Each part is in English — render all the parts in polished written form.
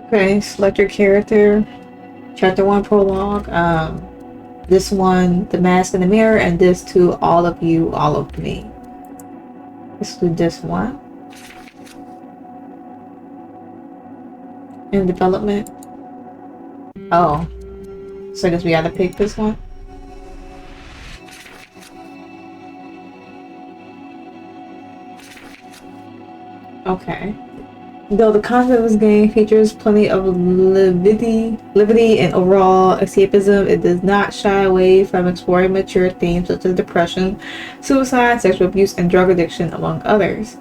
Okay, select your character. Chapter 1 prologue. This one, the mask in the mirror, and this to all of you, all of me. Let's do this one. In development. Oh. So I guess we gotta pick this one. Okay. Though the concept of this game features plenty of levity and overall escapism, it does not shy away from exploring mature themes such as depression, suicide, sexual abuse, and drug addiction, among others.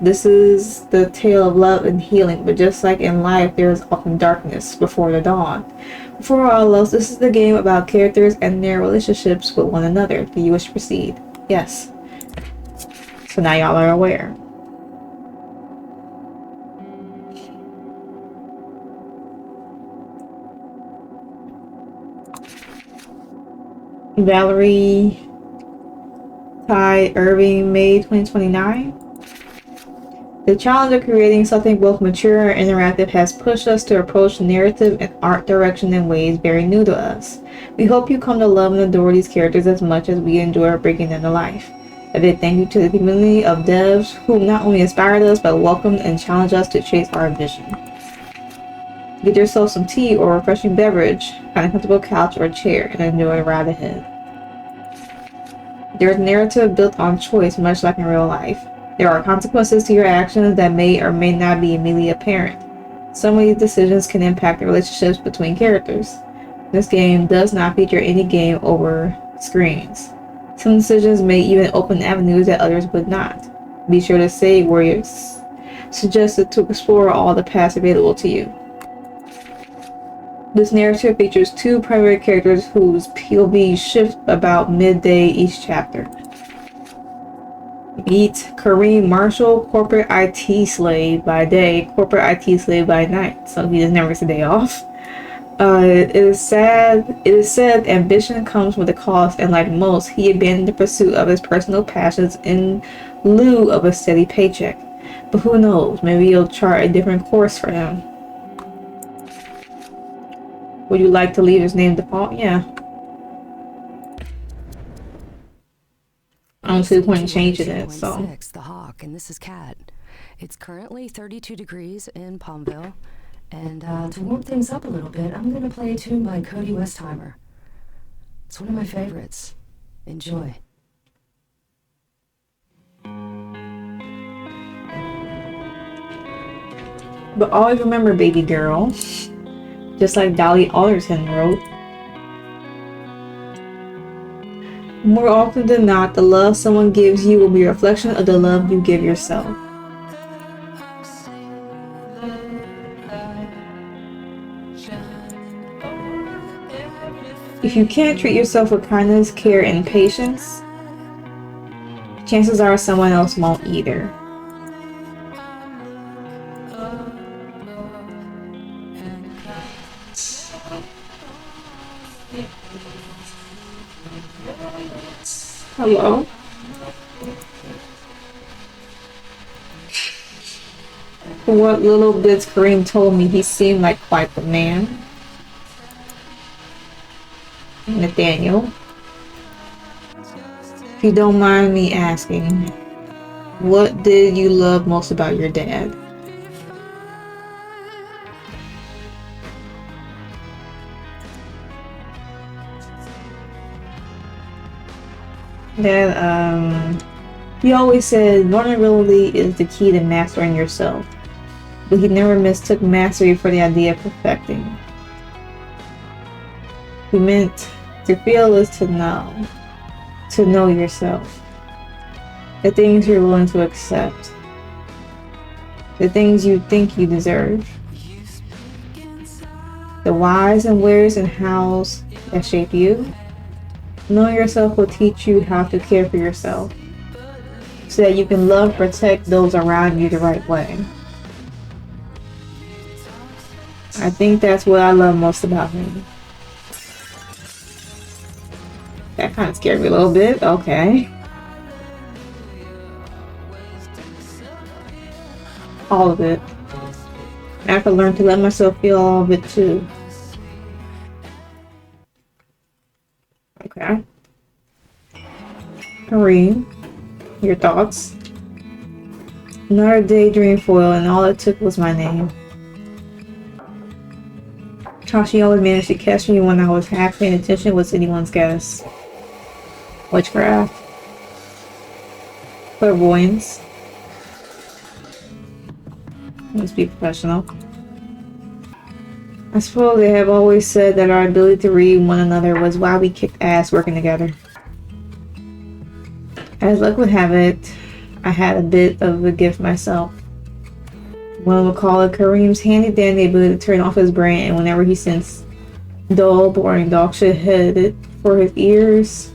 This is the tale of love and healing, but just like in life, there is often darkness before the dawn. Before all else, this is the game about characters and their relationships with one another. Do you wish to proceed? Yes. So now y'all are aware. Valerie Ty Irving, May 2029. The challenge of creating something both mature and interactive has pushed us to approach narrative and art direction in ways very new to us. We hope you come to love and adore these characters as much as we enjoy bringing them to life. A big thank you to the community of devs who not only inspired us but welcomed and challenged us to chase our vision. Get yourself some tea or a refreshing beverage, find a comfortable couch or chair, and enjoy the ride ahead. There is narrative built on choice, much like in real life. There are consequences to your actions that may or may not be immediately apparent. Some of these decisions can impact the relationships between characters. This game does not feature any game over screens. Some decisions may even open avenues that others would not. Be sure to save where it's suggested to explore all the paths available to you. This narrative features two primary characters whose POV shift about midday each chapter. Meet Kareem Marshall, corporate IT slave by day, corporate IT slave by night. So he just never gets a day off. It is said ambition comes with a cost, and like most, he abandoned the pursuit of his personal passions in lieu of a steady paycheck. But who knows, maybe you'll chart a different course for him. Would you like to leave his name default? Yeah. I don't see the point in changing it, so. The Hawk, and this is Kat. It's currently 32 degrees in Palmville, and to warm things up a little bit, I'm gonna play a tune by Cody Westheimer. It's one of my favorites. Enjoy. But always remember, baby girl, just like Dolly Alderton wrote, more often than not, the love someone gives you will be a reflection of the love you give yourself. If you can't treat yourself with kindness, care, and patience, chances are someone else won't either. Hello? From what little bits Kareem told me, he seemed like quite the man. Nathaniel, if you don't mind me asking, what did you love most about your dad? Dad, he always said vulnerability is the key to mastering yourself, but he never mistook mastery for the idea of perfecting. He meant to feel is to know yourself, the things you're willing to accept, the things you think you deserve, the whys and wheres and hows that shape you. Knowing yourself will teach you how to care for yourself so that you can love and protect those around you the right way. I think that's what I love most about him. That kind of scared me a little bit. Okay. All of it. I have to learn to let myself feel all of it too. Okay. Kareem, your thoughts? Another daydream foil, and all it took was my name. How she always managed to catch me when I was half paying attention was anyone's guess. Witchcraft. Clairvoyance. Let's be professional. I suppose they have always said that our ability to read one another was why we kicked ass working together. As luck would have it, I had a bit of a gift myself. One would call it Kareem's handy-dandy ability to turn off his brain, and whenever he sensed dull, boring dog shit headed for his ears,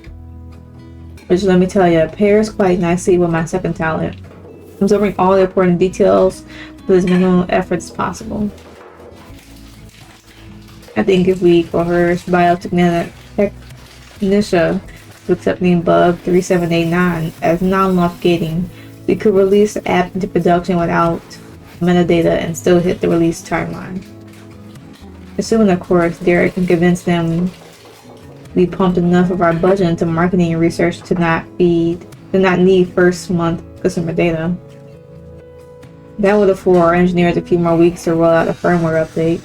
which let me tell you, pairs quite nicely with my second talent, absorbing all the important details with as minimal effort as possible. I think if we coerce biotechnica to accepting bug 3789 as non-lock gating, we could release the app into production without metadata and still hit the release timeline. Assuming, of course, Derek can convince them we pumped enough of our budget into marketing and research to not need first month customer data. That would afford our engineers a few more weeks to roll out a firmware update.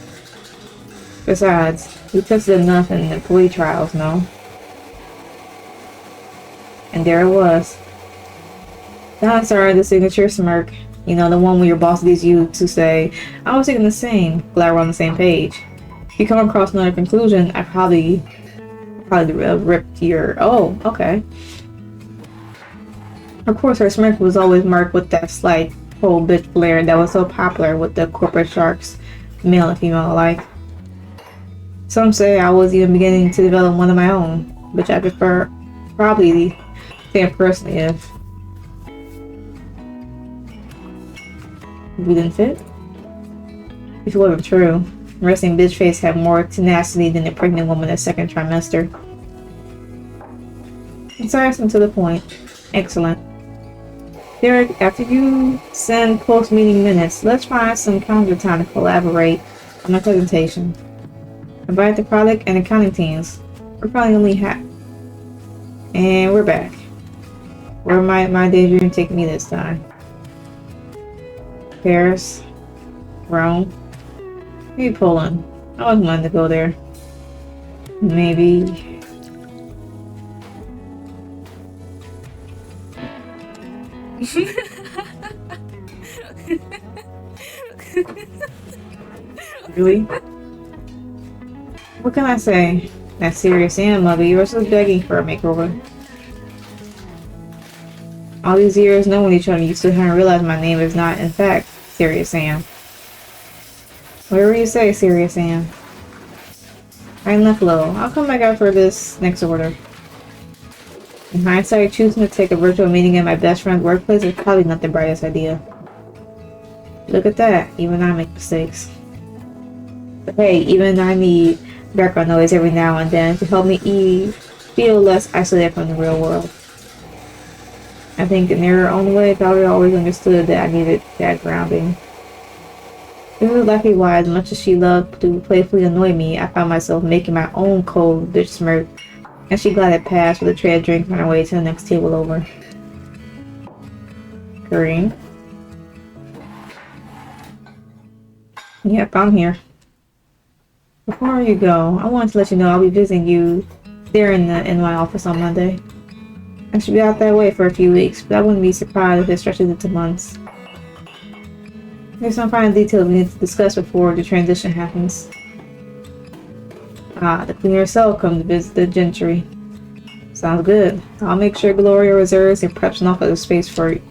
Besides, we tested enough in employee trials, no? And there it was. Now I started the signature smirk. You know, the one where your boss leads you to say, I was thinking the same, glad we're on the same page. If you come across another conclusion, I probably ripped your, oh, okay. Of course, her smirk was always marked with that slight whole bitch flair that was so popular with the corporate sharks, male and female alike. Some say I was even beginning to develop one of my own, which I prefer probably say personally if we didn't fit. If it wasn't true, resting bitch face had more tenacity than a pregnant woman in second trimester. Concise and to the point. Excellent. Derek, after you send post-meeting minutes, let's find some calendar time to collaborate on my presentation. Invite the product and accounting teams. We're probably only half. And we're back. Where might my daydream take me this time? Paris? Rome? Maybe Poland. I always wanted to go there. Maybe... Really? What can I say? That serious Sam, mother, you were just begging for a makeover. All these years knowing each other, you still haven't realized my name is not, in fact, Serious Sam. Whatever you say, Serious Sam. I left low. I'll come back out for this next order. In hindsight, choosing to take a virtual meeting at my best friend's workplace is probably not the brightest idea. Look at that, even I make mistakes. But hey, even I need background noise every now and then to help me feel less isolated from the real world. I think in their own way, Valerie always understood that I needed that grounding. This is likely why, as much as she loved to playfully annoy me, I found myself making my own cold bitch smirk, and she glided past with a tray of drinks on her way to the next table over. Kareem? Yep, I'm here. Before you go, I wanted to let you know I'll be visiting you there in my office on Monday. I should be out that way for a few weeks, but I wouldn't be surprised if it stretches into months. There's some final details we need to discuss before the transition happens. The queen herself comes to visit the gentry. Sounds good. I'll make sure Gloria reserves and preps enough of the space for you.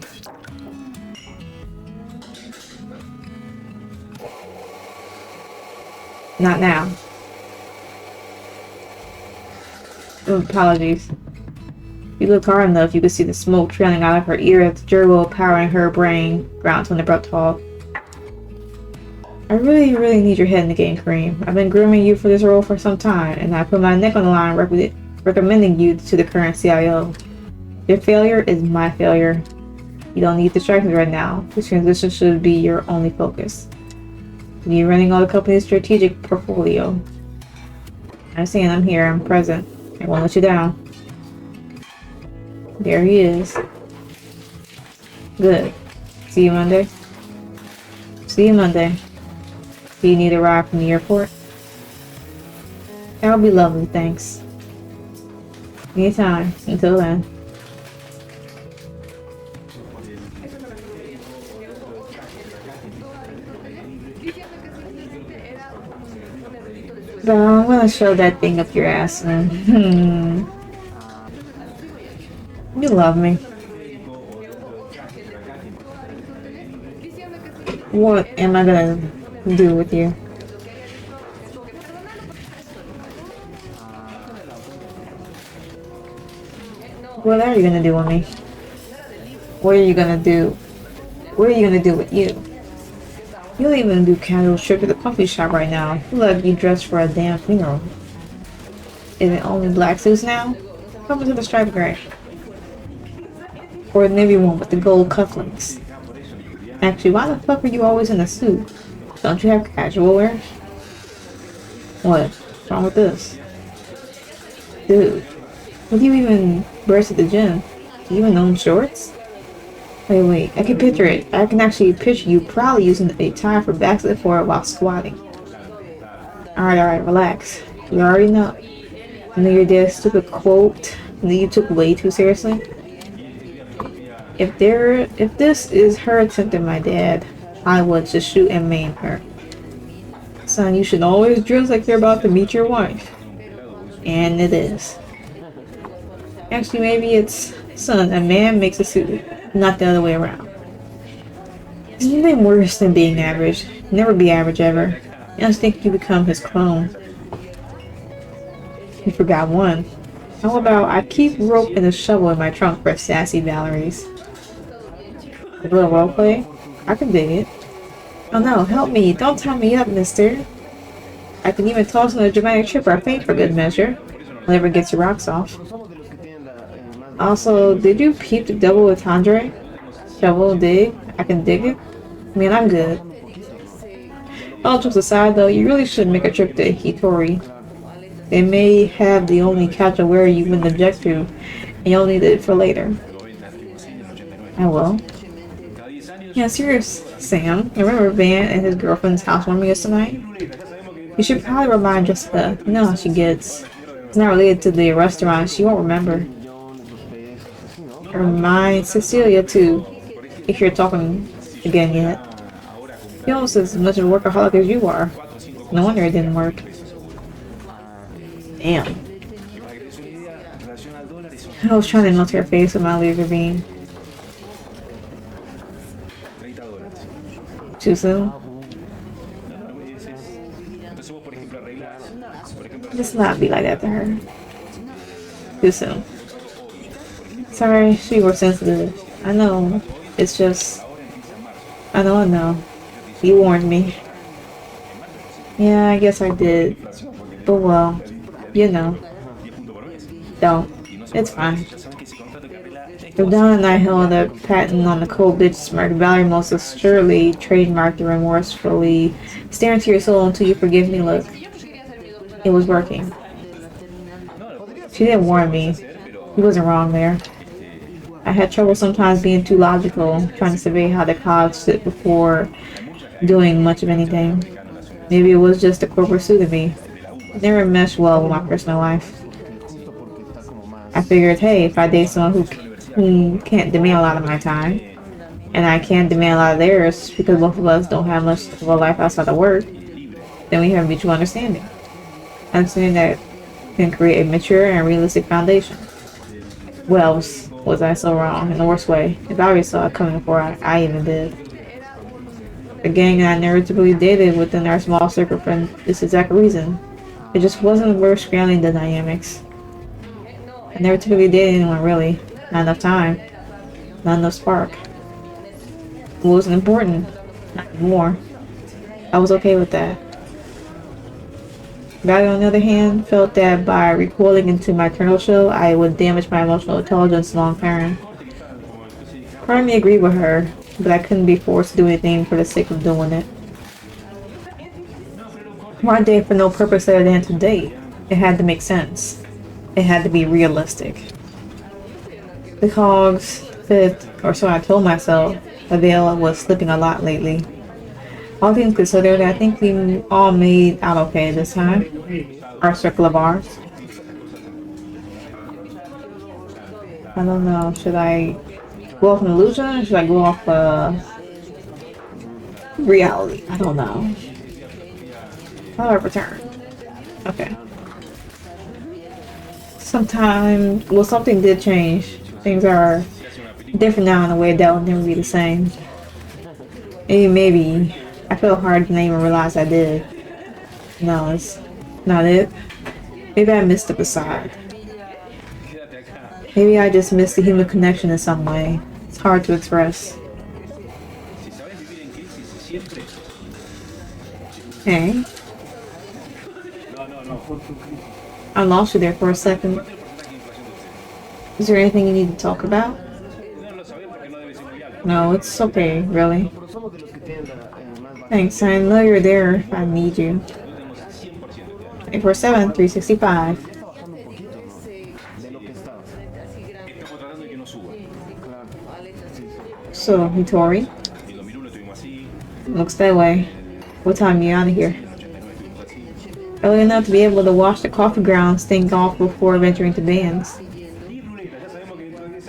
Not now. Apologies. If you looked hard enough, you could see the smoke trailing out of her ear as the gerbil powering her brain ground to an abrupt halt. I really need your head in the game, Kareem. I've been grooming you for this role for some time, and I put my neck on the line recommending you to the current CIO. Your failure is my failure. You don't need distractions right now. This transition should be your only focus. You're running all the company's strategic portfolio. I'm saying I'm here, I'm present. I won't let you down. There he is. Good. See you Monday. See you Monday. Do you need a ride from the airport? That'll be lovely, thanks. Anytime. Until then. So I'm gonna shove that thing up your ass and you love me. What am I gonna do with you? What are you gonna do with me? What are you gonna do? What are you gonna do with you? You don't even do casual trip to the coffee shop right now. You look like you dressed for a damn funeral. Is it only black suits now? Come into the striped gray. Or the navy one with the gold cufflinks. Actually, why the fuck are you always in a suit? Don't you have casual wear? What's wrong with this? Dude, what do you even wear to the gym? Do you even own shorts? Wait, I can picture it. I can actually picture you proudly using a tie for backslid forward while squatting. Alright, relax. You already know. I know your dad's stupid quote that you took way too seriously. If this is her attempt at my dad, I would just shoot and maim her. Son, you should always dress like you're about to meet your wife. And it is. Actually, maybe it's, son, a man makes a suit, not the other way around. There's nothing worse than being average. Never be average ever. I just think you become his clone. You forgot one. How about I keep rope and a shovel in my trunk for sassy Valeries? A little roleplay? I can dig it. Oh no, help me. Don't tie me up, mister. I can even toss on a dramatic trip or faint for good measure. Whenever it gets your rocks off. Also, did you peep the double entendre? Shovel, dig? I can dig it? I mean, I'm good. All jokes aside though, you really should make a trip to Hitori. They may have the only casual wear you wouldn't object to, and you'll need it for later. I will. Yeah, serious, Sam. Remember Van and his girlfriend's housewarming us tonight? You should probably remind Jessica. You know how she gets. It's not related to the restaurant. She won't remember. Remind Cecilia too, if you're talking again yet. You're almost as much of a workaholic as you are. No wonder it didn't work. Damn. I was trying to melt her face with my laser beam. Too soon? Just not be like that to her. Too soon. Sorry, she was sensitive. I know. It's just... I know. You warned me. Yeah, I guess I did. But well, you know. Don't. It's fine. If Don and I held a patent on the cold bitch smirk, Valerie most assuredly trademarked the remorsefully stare into your soul until you forgive me look. It was working. She didn't warn me. He wasn't wrong there. I had trouble sometimes being too logical, trying to survey how the cogs fit before doing much of anything. Maybe it was just a corporate suit of me. It never meshed well with my personal life. I figured, hey, if I date someone who can't demand a lot of my time, and I can't demand a lot of theirs because both of us don't have much of a life outside of work, then we have mutual understanding. Understanding that can create a mature and realistic foundation. Well, was I so wrong in the worst way? If I already saw it coming before I even did. The gang and I never typically dated within our small circle for this exact reason. It just wasn't worth scrambling the dynamics. I never typically dated anyone really. Not enough time. Not enough spark. It wasn't important. Not anymore. I was okay with that. Valerie, on the other hand, felt that by recoiling into my eternal shell, I would damage my emotional intelligence long term. Part of me agreed with her, but I couldn't be forced to do anything for the sake of doing it. Why date for no purpose other than to date? It had to make sense. It had to be realistic. The cogs fit, or so I told myself. The veil was slipping a lot lately. All things considered, I think we all made out okay this time. Our circle of ours. I don't know. Should I go off an illusion or should I go off reality? I don't know. How do I return? Okay. Something did change. Things are different now in a way that will never be the same. Maybe. I feel hard and I even realize I did. No, it's not it. Maybe I missed the facade. Maybe I just missed the human connection in some way. It's hard to express. Hey. I lost you there for a second. Is there anything you need to talk about? No, it's okay, really. Thanks, I know you're there if I need you. 24/7, 365. So, Hitori? Looks that way. What time are you out of here? Early enough to be able to wash the coffee grounds, think off before venturing to bands.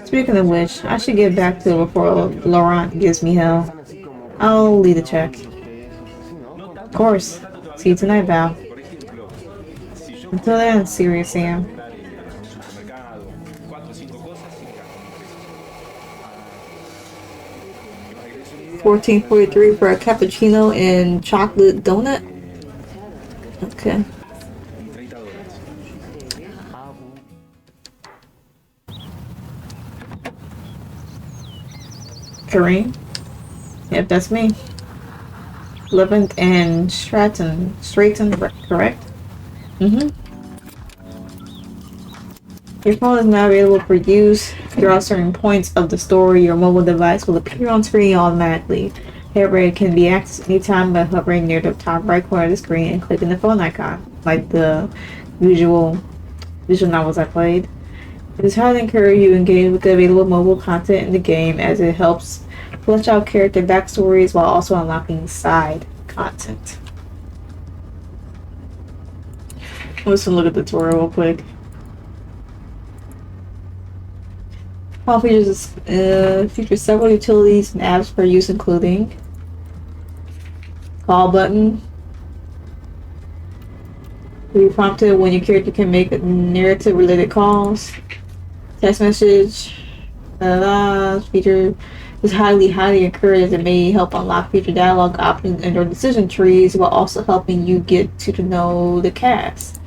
Speaking of which, I should get back to it before Laurent gives me hell. I'll lead the check. Of course. See you tonight, Val. Until then, serious Sam. 14.43 for a cappuccino and chocolate donut. Okay. Kareem? Yep, that's me. 11th and Stratton, correct? Your phone is now available for use. Throughout certain points of the story, your mobile device will appear on screen automatically. However, it can be accessed anytime by hovering near the top right corner of the screen and clicking the phone icon, like the usual visual novels I played. It is highly encouraged you engage with the available mobile content in the game, as it helps flesh out character backstories while also unlocking side content. Let's look at the tutorial real quick. File features several utilities and apps for use, including call button. Be prompted when your character can make narrative-related calls. Text message. Feature is highly encouraged, as it may help unlock future dialogue options and/or decision trees, while also helping you get to know the cast.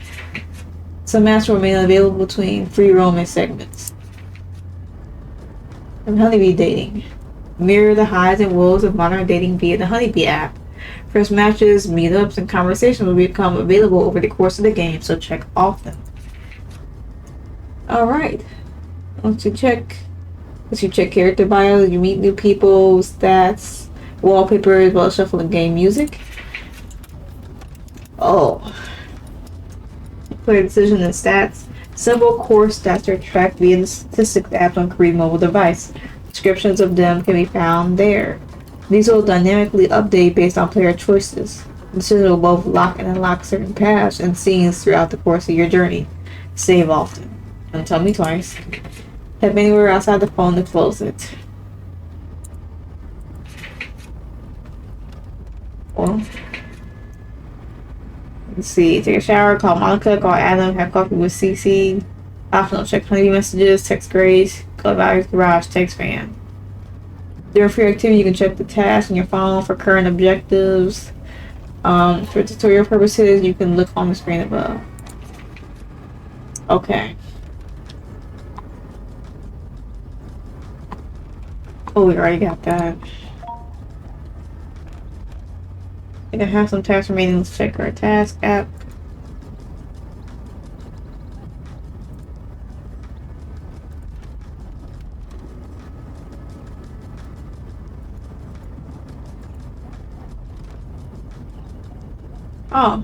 Some maps will remain available between free roaming segments. And Honeybee dating. Mirror the highs and lows of modern dating via the Honeybee app. First matches, meetups, and conversations will become available over the course of the game, so check often. Alright. Once you check character bio, you meet new people, stats, wallpaper, as well as shuffling game music. Oh. Player decision and stats. Several core stats are tracked via the statistics app on Kareem mobile device. Descriptions of them can be found there. These will dynamically update based on player choices. Decisions will both lock and unlock certain paths and scenes throughout the course of your journey. Save often. Don't tell me twice. Tap anywhere outside the phone to close it. Well, let's see. Take a shower, call Monica, call Adam, have coffee with CC. Optional, check Honeybee messages, text grades, go Value's Garage, text fan. During free activity, you can check the tasks on your phone for current objectives. For tutorial purposes, you can look on the screen above. Okay. Oh, we already got that. I think I have some tasks remaining. Let's check our task app. Oh,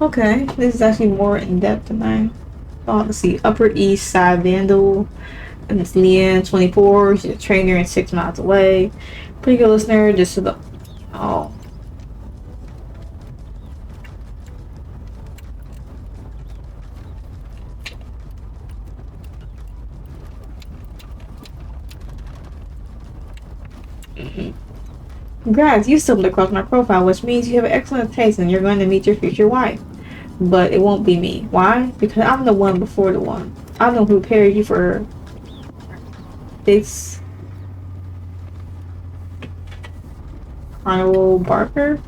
Okay, this is actually more in depth than I thought. Let's see. Upper East Side Vandal. And it's Leanne, 24. She's a trainer and 6 miles away. Pretty good listener, just to the. Oh. Congrats, you stumbled across my profile, which means you have excellent taste and you're going to meet your future wife. But it won't be me. Why? Because I'm the one before the one. I'm the one who prepared you for this Carnival Barker.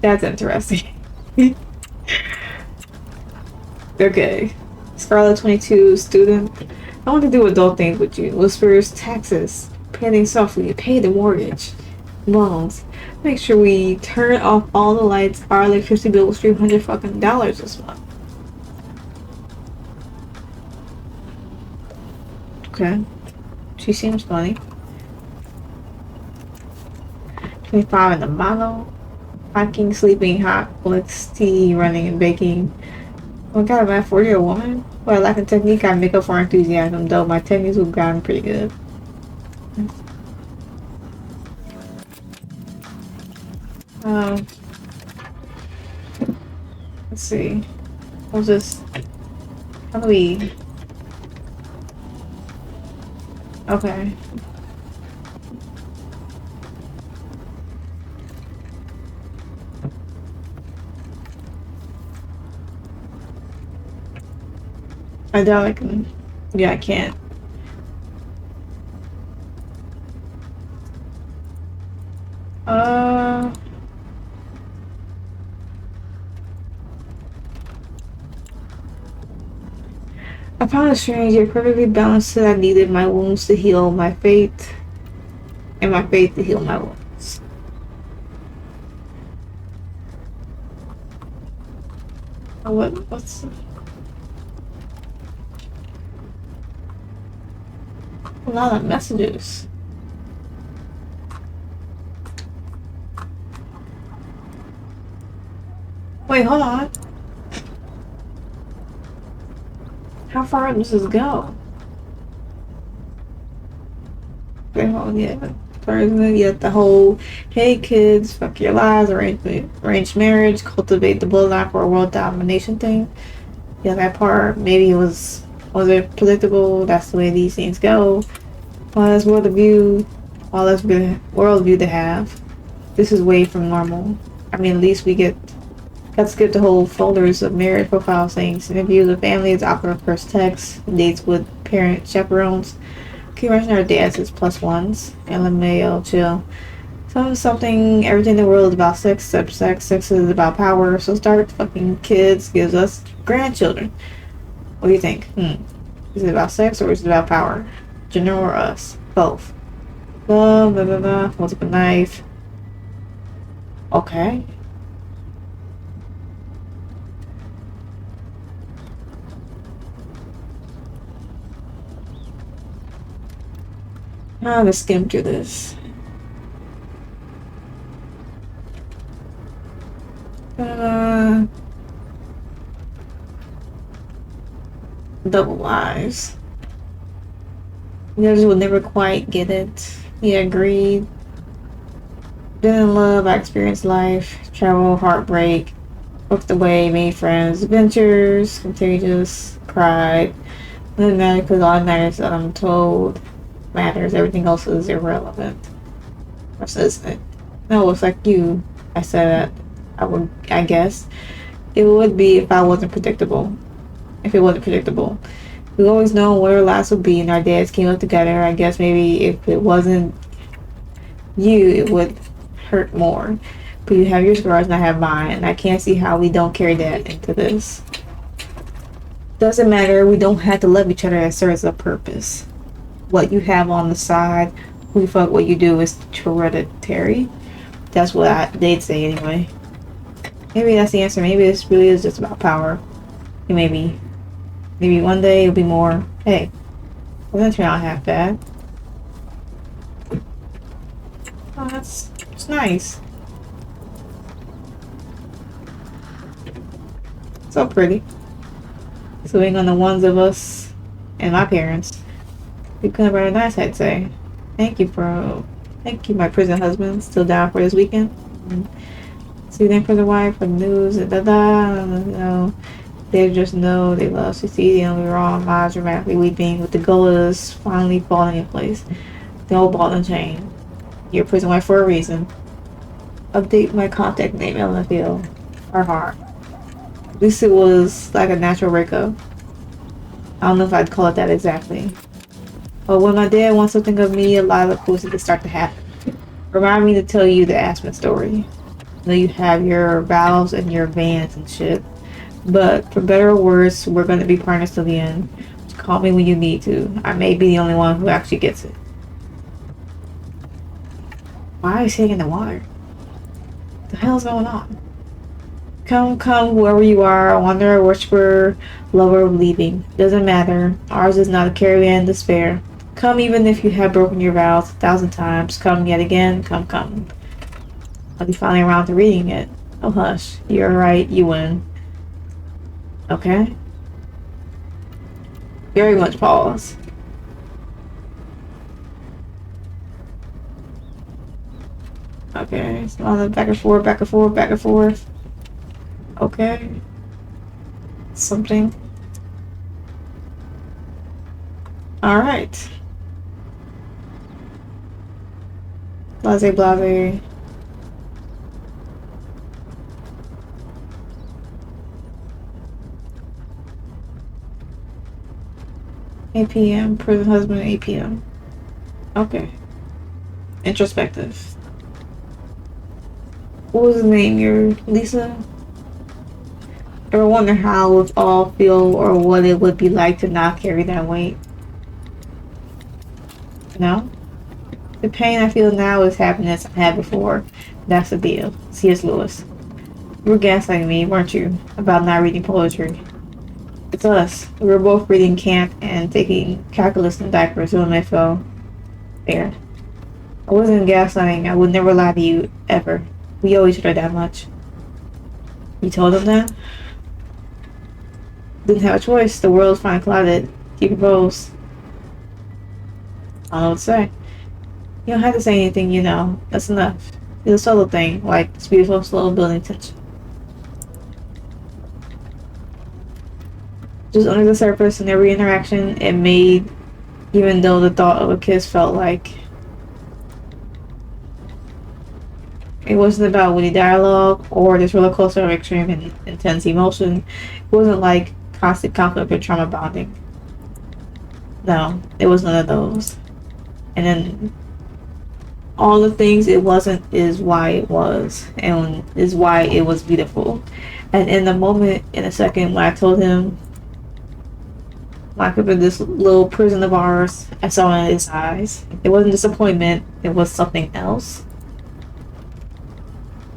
That's interesting. Okay. Scarlet 22 student. I want to do adult things with you. Whispers, taxes, paying softly, pay the mortgage, loans. Make sure we turn off all the lights. Our electricity bill was $300 fucking this month. Okay. She seems funny. 25 in the mono. Hiking, sleeping, hot, flicks, tea, running, and baking. Oh my god, am I a 40-year-old woman? Well, I lack a technique, I make up for enthusiasm, though my techniques have gotten pretty good. Let's see. We'll just... How do we... Okay. I doubt I can... Yeah, I can't. I found it strange, you're perfectly balanced that I needed my wounds to heal my fate, and my faith to heal my wounds. Oh, what's... A lot of messages. Wait, hold on. How far does this go? Wait, hold on, yeah. Yeah, the whole, hey kids, fuck your lives, arranged marriage, cultivate the bloodline for a world domination thing. Yeah, that part, maybe was it predictable? That's the way these things go. Well, that's worldview to have. This is way from normal. I mean, at least we got to skip the whole folders of marriage profile things, interviews with families, opera first text, dates with parent chaperones. Can you imagine our dads as plus ones? LMAO, chill. Something, everything in the world is about sex, except sex. Sex is about power, so start fucking kids gives us grandchildren. What do you think? Is it about sex or is it about power? Gender or us? Both. Love, blah, blah, blah. Holds up a knife. Okay. I'm gonna skim through this. Double lives. The others will never quite get it. He agreed. Been in love, I experienced life, travel, heartbreak, walked away, made friends, adventures, contagious, cried. Doesn't matter because all that matters that I'm told matters. Everything else is irrelevant. Or isn't it? No, it's like you. I said I guess. It would be if I wasn't predictable. If it wasn't predictable. We always know what our lives would be and our dads came up together. I guess maybe if it wasn't you, it would hurt more. But you have your scars and I have mine, and I can't see how we don't carry that into this. Doesn't matter, we don't have to love each other. It serves a purpose. What you have on the side, who you fuck, what you do is hereditary. That's what they'd say anyway. Maybe that's the answer. Maybe this really is just about power. And maybe one day it'll be more, hey, well, that turn out half bad. Oh, it's nice. So pretty. Sewing on the ones of us and my parents. You could have been nice, I'd say. Thank you, bro. Thank you, my prison husband. Still down for this weekend. Soothing for the wife, for the news, da da. No, they just know they love succeeding. We were all miles dramatically weeping, with the golas finally falling in place. The old ball and chain. You're a prison wife for a reason. Update my contact name, LFL. Our heart. At least it was like a natural breakup. I don't know if I'd call it that exactly. But when my dad wants something of me, a lot of cool things start to happen. Remind me to tell you the Aspen story. I know you have your vows and your vans and shit. But for better or worse, we're going to be partners till the end. Just call me when you need to. I may be the only one who actually gets it. Why are you sitting in the water? What the hell's going on? Come, whoever you are, wanderer, worshiper, lover, leaving. Doesn't matter. Ours is not a caravan of despair. Come even if you have broken your vows 1,000 times. Come yet again. Come. I'll be finally around to reading it. Oh hush. You're right. You win. Okay. Very much pause. Okay. So on the back and forth. Okay. Something. Alright. Blase. 8 p.m. Prison husband, 8 p.m. Okay. Introspective. What was his name? Your Lisa? Ever wonder how we all feel or what it would be like to not carry that weight? No? The pain I feel now is happiness I had before. That's the deal. C.S. Lewis. You were gaslighting me, weren't you? About not reading poetry. It's us. We were both reading Kant and taking calculus in diapers when I fell. There. I wasn't gaslighting. I would never lie to you, ever. We owe each other that much. You told him that? Didn't have a choice. The world's finally clouded. He proposed. I don't know what to say. You don't have to say anything, you know. That's enough. It's a subtle thing, like this beautiful, slow building tension. Just under the surface, in every interaction it made, even though the thought of a kiss felt like it wasn't about witty dialogue or this roller coaster of extreme and intense emotion. It wasn't like constant conflict or trauma bonding. No, it was none of those. And then all the things it wasn't is why it was, and is why it was beautiful. And in the moment, in a second, when I told him, locked up in this little prison of ours, I saw in his eyes. It wasn't disappointment, it was something else.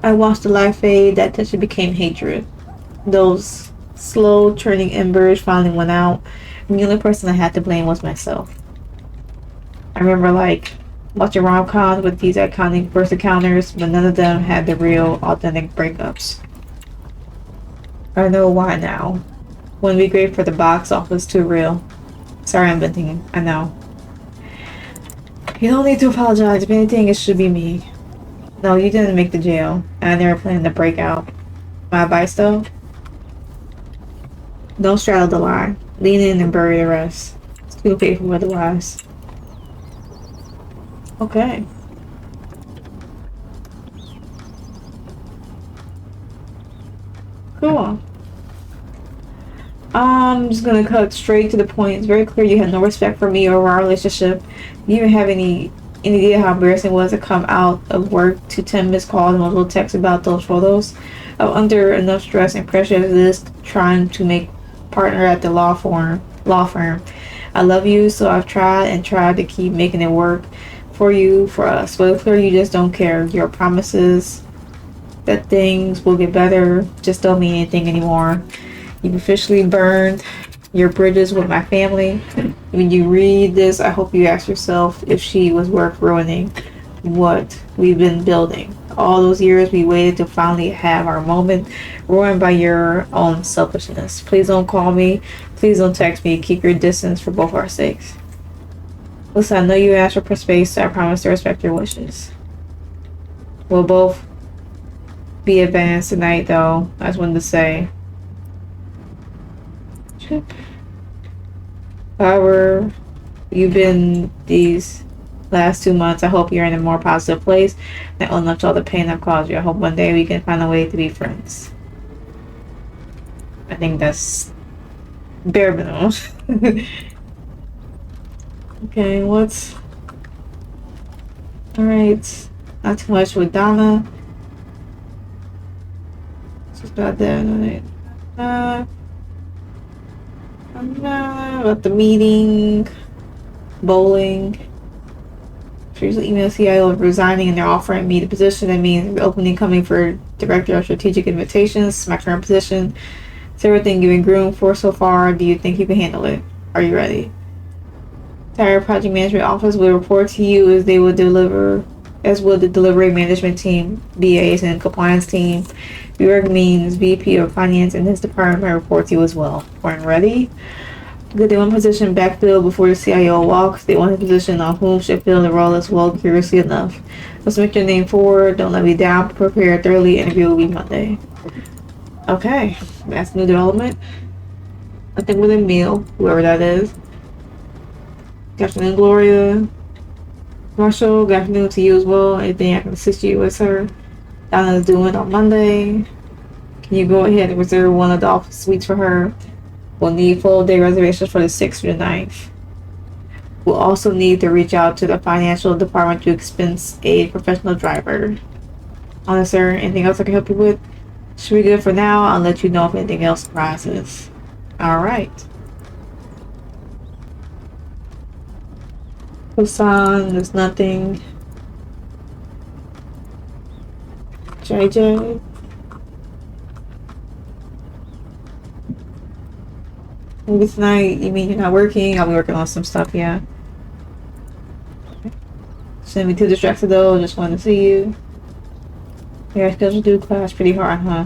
I watched the light fade, that tension became hatred. Those slow turning embers finally went out, and the only person I had to blame was myself. I remember watching rom-coms with these iconic first encounters, but none of them had the real, authentic breakups. I know why now. Wouldn't be great for the box office, too real. Sorry I'm venting, I know. You don't need to apologize. If anything, it should be me. No, you didn't make the jail, and I never planned to break out. My advice, though? Don't straddle the line. Lean in and bury the rest. It's too painful otherwise. Okay. Cool. I'm just gonna cut straight to the point. It's very clear you had no respect for me or our relationship. You even have any idea how embarrassing it was to come out of work to 10 missed calls and multiple texts about those photos? I'm under enough stress and pressure as this trying to make partner at the law firm. I love you, so I've tried to keep making it work for you, for us. But it's clear you just don't care. Your promises that things will get better just don't mean anything anymore. You've officially burned your bridges with my family. When you read this, I hope you ask yourself if she was worth ruining what we've been building. all those years we waited to finally have our moment, ruined by your own selfishness. Please don't call me. Please don't text me. Keep your distance for both our sakes. Listen, I know you asked for space, so I promise to respect your wishes. We'll both be advanced tonight, though. I just wanted to say. However, you've been these last 2 months, I hope you're in a more positive place and own up to all the pain I've caused you. I hope one day we can find a way to be friends. I think that's bare minimum. Okay, what's... Alright. Not too much with Donna. Just about that. About the meeting. Bowling. She usually emails CIO resigning and they're offering me the position. That means the opening coming for Director of Strategic Invitations. My current position. Is everything you've been groomed for so far? Do you think you can handle it? Are you ready? Entire project management office will report to you as they will deliver, as will the delivery management team, BAs, and compliance team. Bjork means VP of Finance in his department may report to you as well. Weren't ready? Good, they want position backfill before the CIO walks. They want a position on whom should fill the role as well, curiously enough. Let's make your name forward. Don't let me down. Prepare thoroughly. Interview will be Monday. Okay, that's new development. I think with a meal, whoever that is. Good afternoon, Gloria. Marshall, good afternoon to you as well. Anything I can assist you with, sir? Donna's doing on Monday. Can you go ahead and reserve one of the office suites for her? We'll need full day reservations for the 6th through the 9th. We'll also need to reach out to the financial department to expense a professional driver. Honest, sir, anything else I can help you with? Should be good for now. I'll let you know if anything else arises. Alright. Hassan, there's nothing. JJ. Maybe tonight, you mean you're not working? I'll be working on some stuff, yeah. Shouldn't be too distracted though, just wanted to see you. Yeah, schedule do class pretty hard, huh?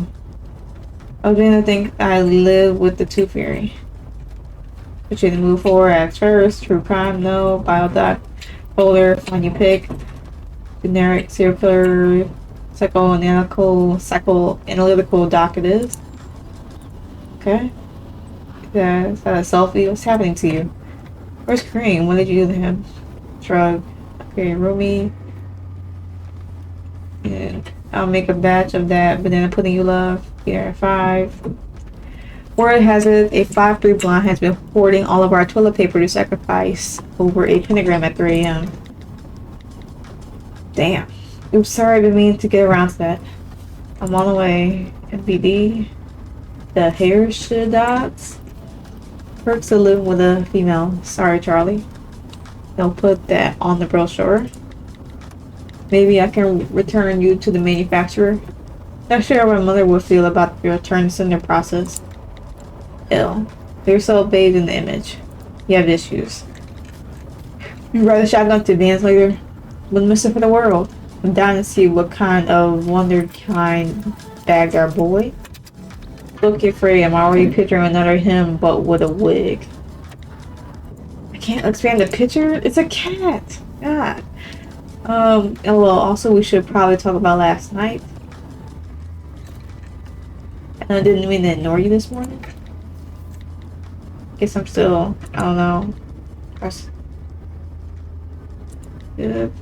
I didn't think I live with the Tooth Fairy. But you to move forward, act first. True crime, no. Biodoc, folder, one you pick. Generic, circular, psychoanalytical doc it is. Okay. Yeah, is that a selfie? What's happening to you? Where's Kareem? What did you do to him? Shrug. Okay, Rumi. And I'll make a batch of that banana pudding you love. Here, 5. Word has it, a 5'3" blonde has been hoarding all of our toilet paper to sacrifice over a pentagram at 3 a.m. Damn. Oops, sorry, I've been meaning to get around to that. I'm on the way. MVD. The hair shit dots. Perks of living with a female. Sorry, Charlie. Don't put that on the brochure. Maybe I can return you to the manufacturer. Not sure how my mother would feel about the return sender process. Ill. You're so bathed in the image. You have issues. You ride a shotgun to dance later? Wouldn't miss it for the world. I'm down to see what kind of wonderkind bagged our boy. Look, get free. I'm already picturing another him, but with a wig. I can't expand the picture. It's a cat. God. LOL. Also, we should probably talk about last night. And I didn't mean to ignore you this morning. Guess I'm still, I don't know. Good.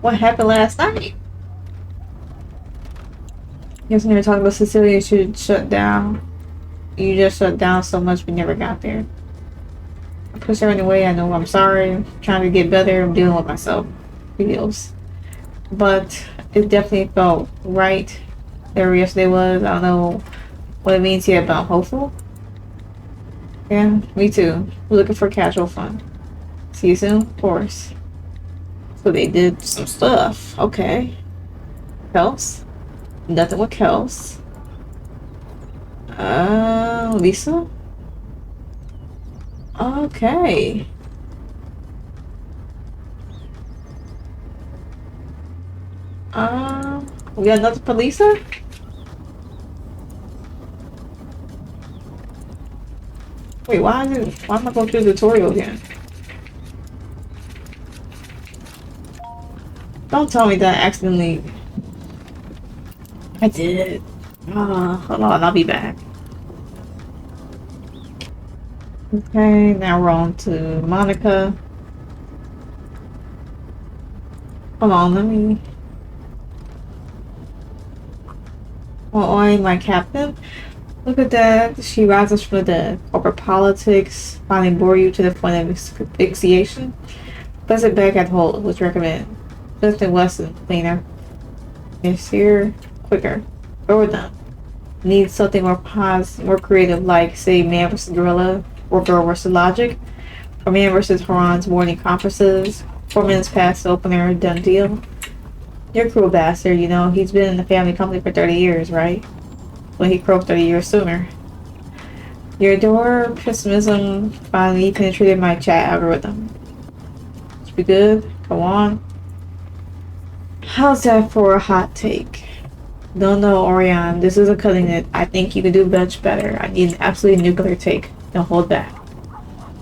What happened last night? Guess when we were talking about Cecilia should shut down. You just shut down so much we never got there. I pushed her in the way. I know I'm sorry. I'm trying to get better. I'm dealing with myself. Feels. But it definitely felt right. There yesterday was. I don't know what it means yet, but I'm hopeful. Yeah, me too. We're looking for casual fun. See you soon, of course. So they did some stuff. Okay. Kels. Nothing with Kels. Lisa? Okay. We got another Polisa? Wait, why am I going through the tutorial again? Don't tell me that I accidentally... I did. Hold on, I'll be back. Okay, now we're on to Monica. Hold on, let me... Oh, I'm my captain. Look at that. She rises from the dead. Corporate politics finally bore you to the point of asphyxiation. Place it back at hold, which recommend. Just and Weston, cleaner. It's here, quicker. Go with them. Need something more creative, like, say, Man vs. Gorilla, or Girl vs. Logic, or Man vs. Haran's morning conferences. 4 minutes past the opener, done deal. You're a cruel bastard, you know. He's been in the family company for 30 years, right? Well, he croaked 30 years sooner. Your door pessimism finally penetrated my chat algorithm. Should be good. Go on. How's that for a hot take? No, Orion. This isn't cutting it. I think you could do much better. I need an absolutely nuclear take. Don't hold back.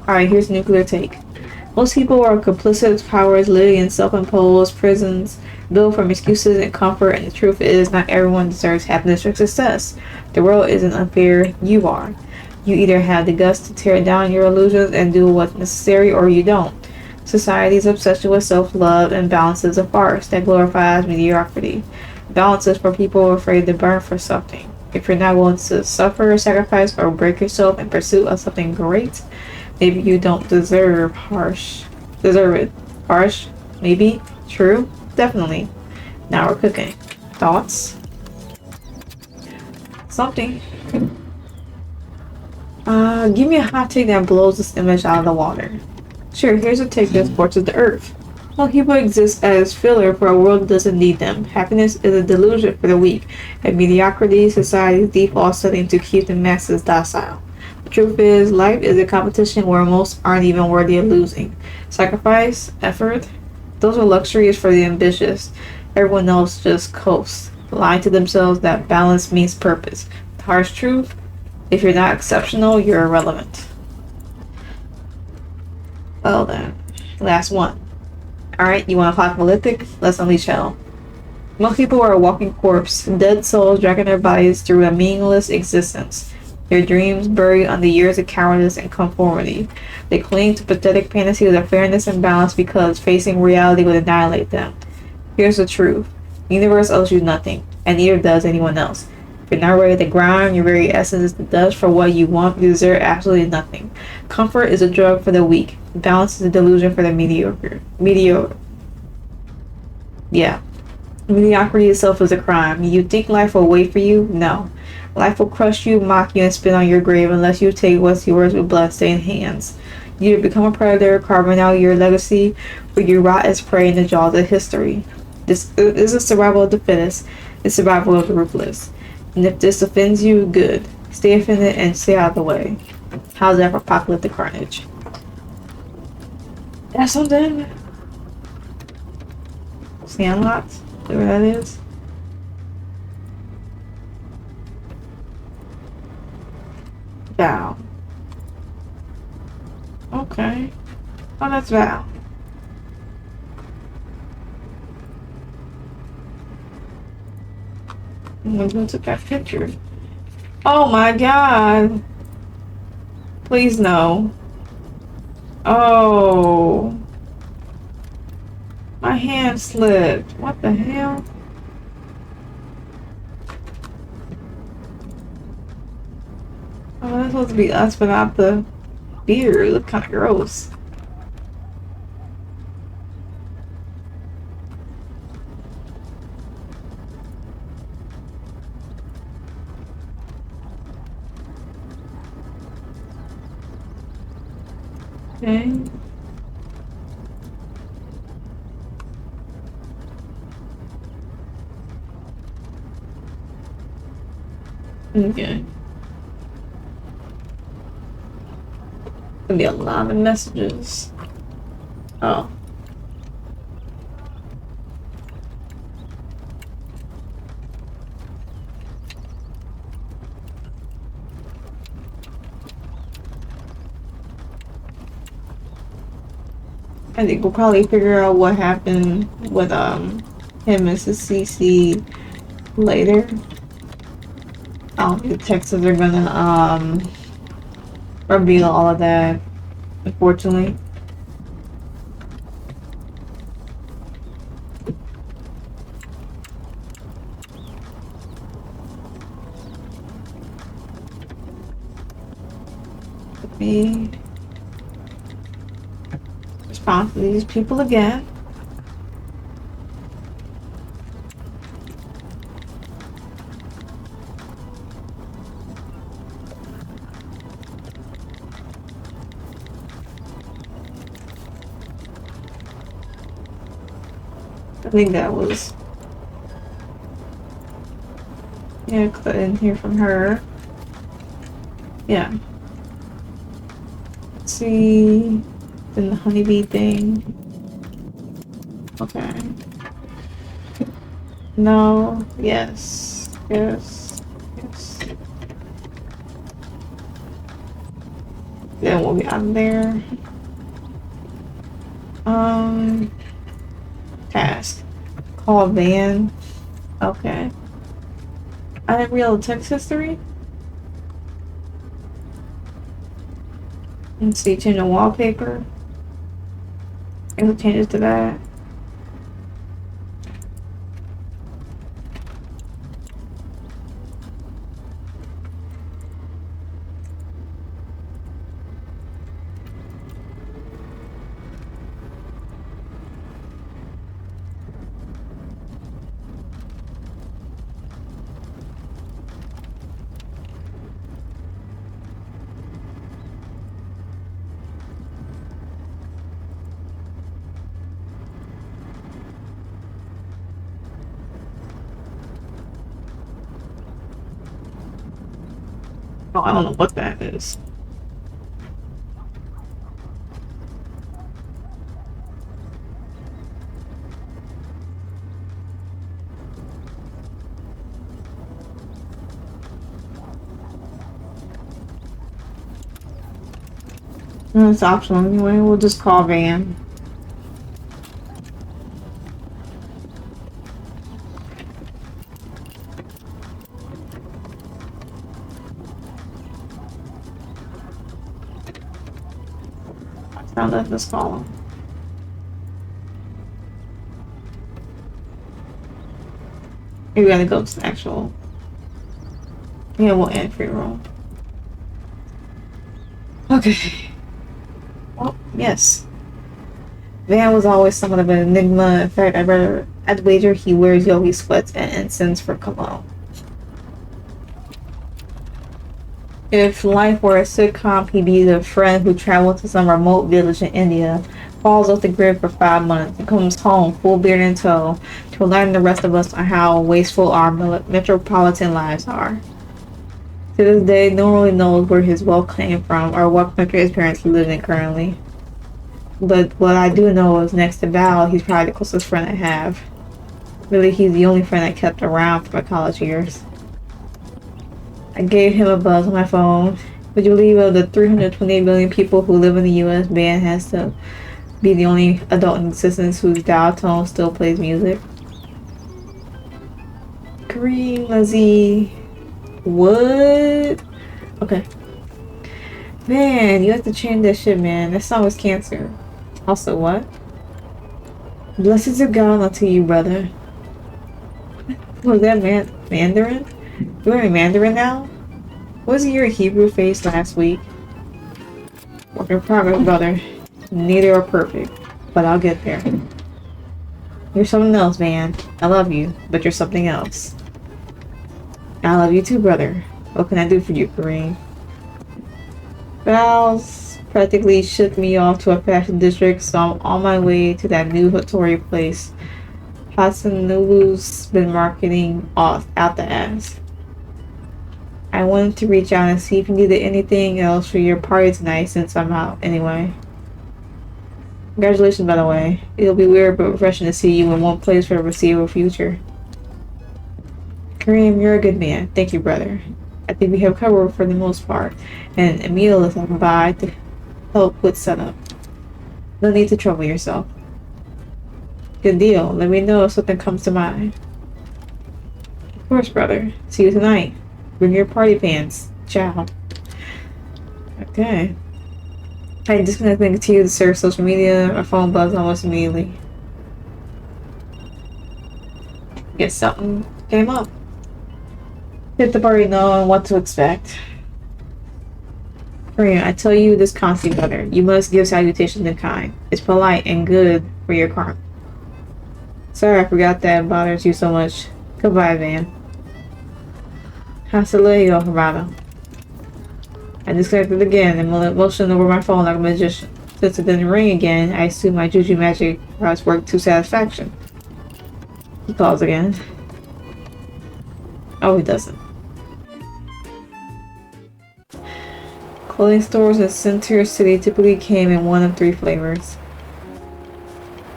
Alright, here's a nuclear take. Most people are complicit with powers living in self-imposed prisons, built from excuses and comfort, and the truth is, not everyone deserves happiness or success. The world isn't unfair. You are. You either have the guts to tear down your illusions and do what's necessary, or you don't. Society's obsession with self-love and balance is a farce that glorifies mediocrity. Balance is for people afraid to burn for something. If you're not willing to suffer, sacrifice, or break yourself in pursuit of something great, maybe you don't deserve it. Harsh? Maybe? True? Definitely. Now we're cooking. Thoughts? Something. Give me a hot take that blows this image out of the water. Sure, here's a take that scorches the earth. Well, people exist as filler for a world that doesn't need them. Happiness is a delusion for the weak, and mediocrity is society's default setting to keep the masses docile. The truth is, life is a competition where most aren't even worthy of losing. Sacrifice, effort, those are luxuries for the ambitious. Everyone else just coasts, lying to themselves that balance means purpose. The harsh truth, if you're not exceptional, you're irrelevant. Well then, last one. Alright, you want apocalyptic? Let's unleash hell. Most people are a walking corpse, dead souls dragging their bodies through a meaningless existence. Their dreams buried under years of cowardice and conformity. They cling to pathetic fantasies of fairness and balance because facing reality would annihilate them. Here's the truth. The universe owes you nothing, and neither does anyone else. If you're not ready to grind, your very essence is the dust for what you want, you deserve absolutely nothing. Comfort is a drug for the weak. Balance is a delusion for the mediocre. Yeah. Mediocrity itself is a crime. You think life will wait for you? No. Life will crush you, mock you, and spit on your grave unless you take what's yours with blood-stained hands. You either become a predator, carving out your legacy, or you rot as prey in the jaws of history. This is survival of the fittest. It's survival of the ruthless. And if this offends you, good. Stay offended and stay out of the way. How's that for apocalyptic carnage? That's something. See unlocked? Whatever that is. Val. Okay. Oh, that's Val. Who took that picture? Oh my god. Please no. Oh. My hand slipped. What the hell? Oh, that's supposed to be us without the beard. It looked kind of gross. Okay. Okay. Gonna be a lot of messages. Oh. I think we'll probably figure out what happened with him and CC later. I don't think the Texans are gonna reveal all of that, unfortunately. Let me respond to these people again. I think that was, yeah, couldn't hear from her. Yeah. Let's see, then the honeybee thing. Okay. No, yes, yes, yes. Then we'll be on there. Task. Call Van. Okay. I didn't read all the text history. Let's see, change the wallpaper. Any changes to that? Oh, I don't know what that is. No, it's optional anyway. We'll just call Van. Now let's call him. Maybe we gotta go to the actual. Yeah, we'll end free roll. Okay. Well, yes. Van was always somewhat of an enigma. In fact, I'd wager he wears yogi sweats and incense for cologne. If life were a sitcom, he'd be the friend who traveled to some remote village in India, falls off the grid for 5 months, and comes home full beard in tow to enlighten the rest of us on how wasteful our metropolitan lives are. To this day, no one really knows where his wealth came from or what country his parents live in currently. But what I do know is next to Val, he's probably the closest friend I have. Really, he's the only friend I kept around for my college years. I gave him a buzz on my phone. Would you believe of the 328 million people who live in the US, Van has to be the only adult in existence whose dial tone still plays music? Kareem, Lizzie, what? Okay. Man, you have to change that shit, man. That song was cancer. Also, what? Blessings of God unto you, brother. Was that Mandarin? You're wearing Mandarin now? Wasn't your Hebrew face last week? Work in progress, brother. Neither are perfect, but I'll get there. You're something else, man. I love you, but you're something else. I love you too, brother. What can I do for you, Kareem? Val's practically shipped me off to a fashion district, so I'm on my way to that new Hattori place. Hasanubu's been marketing out the ass. I wanted to reach out and see if you needed anything else for your party tonight since I'm out anyway. Congratulations, by the way. It'll be weird but refreshing to see you in one place for the foreseeable future. Kareem, you're a good man. Thank you, brother. I think we have covered for the most part, and Emil is on by to help with setup. No need to trouble yourself. Good deal. Let me know if something comes to mind. Of course, brother. See you tonight. Bring your party pants. Ciao. Okay. I disconnect and continue to surf social media. My phone buzzed almost immediately. Guess something came up. Hit the party know what to expect. Kareem, I tell you this constantly, brother. You must give salutation in kind. It's polite and good for your karma. Sorry, I forgot that bothers you so much. Goodbye, Van. Hasta luego, hermano. I disconnected again and motioned over my phone like a magician. Since it didn't ring again, I assumed my juju magic has worked to satisfaction. He calls again. Oh, he doesn't. Clothing stores in Center City typically came in one of 3 flavors.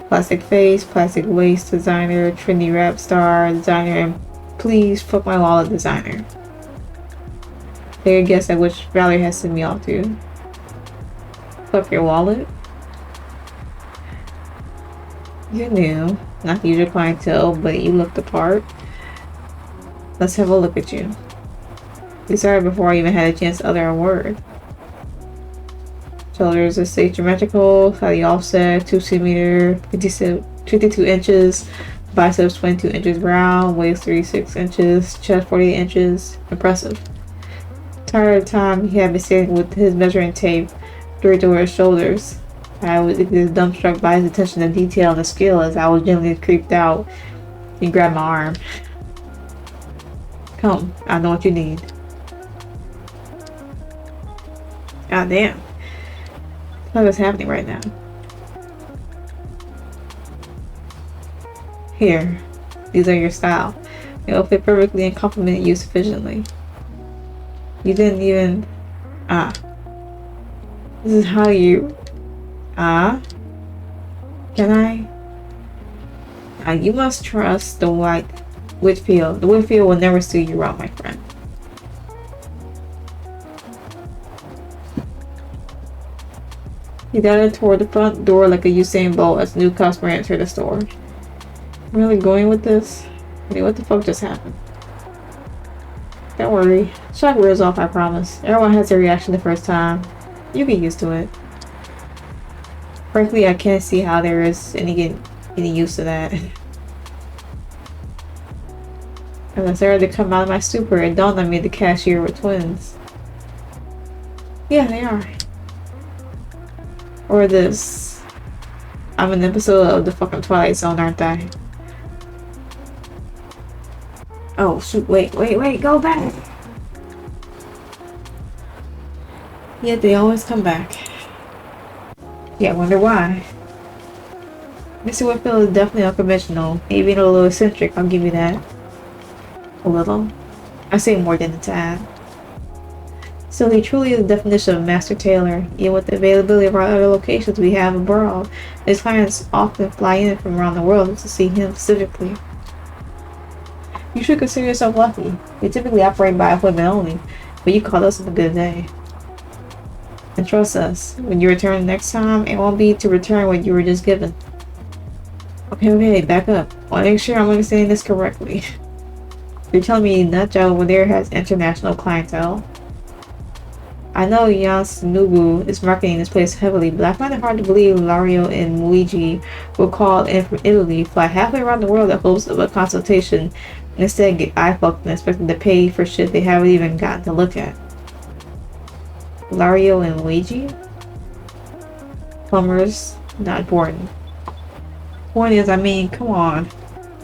Plastic face, plastic waist, designer, trendy rap star, designer, and please fuck my wallet designer. Take a guess at which Valerie has sent me off to. Fuck your wallet? You're new, not the usual clientele, but you look the part. Let's have a look at you. You started before I even had a chance to utter a word. Shoulders are symmetrical, slightly offset, 2 cm, 52 inches, biceps 22 inches round, waist 36 inches, chest 48 inches. Impressive. Tired of time he had been standing with his measuring tape draped over his shoulders. I was dumbstruck by his attention to detail and the skill as I was gently creeped out. He grabbed my arm. Come, I know what you need. God damn. What is happening right now? Here, these are your style. They will fit perfectly and complement you sufficiently. You didn't even... This is how you... Can I? You must trust the Whitfield. The Whitfield will never steal you out, my friend. He darted toward the front door like a Usain Bolt as a new customer entered the store. I'm really going with this? I mean, what the fuck just happened? Don't worry. Shock wears off, I promise. Everyone has a reaction the first time. You get used to it. Frankly, I can't see how there is any use to that. As I started to come out of my stupor, it dawned on me the cashier were twins. Yeah, they are. Or this. I'm an episode of the fucking Twilight Zone, aren't I? Oh shoot, wait, go back! Yet they always come back. Yeah, I wonder why. Mr. Whitfield is definitely unconventional, maybe a little eccentric, I'll give you that. A little. I say more than a tad. So he truly is the definition of a master tailor. Even with the availability of our other locations we have abroad, his clients often fly in from around the world to see him specifically. You should consider yourself lucky. We typically operate by appointment only, but you called us on a good day. And trust us, when you return next time, it won't be to return what you were just given. Okay, back up. I want to make sure I'm understanding this correctly. You're telling me that job over there has international clientele? I know Nubu is marketing this place heavily, but I find it hard to believe Lario and Luigi will call in from Italy, fly halfway around the world in hopes of a consultation, and instead get eye-fucked and expected to pay for shit they haven't even gotten to look at. Lario and Luigi? Plumbers, not important. Point is, I mean, come on.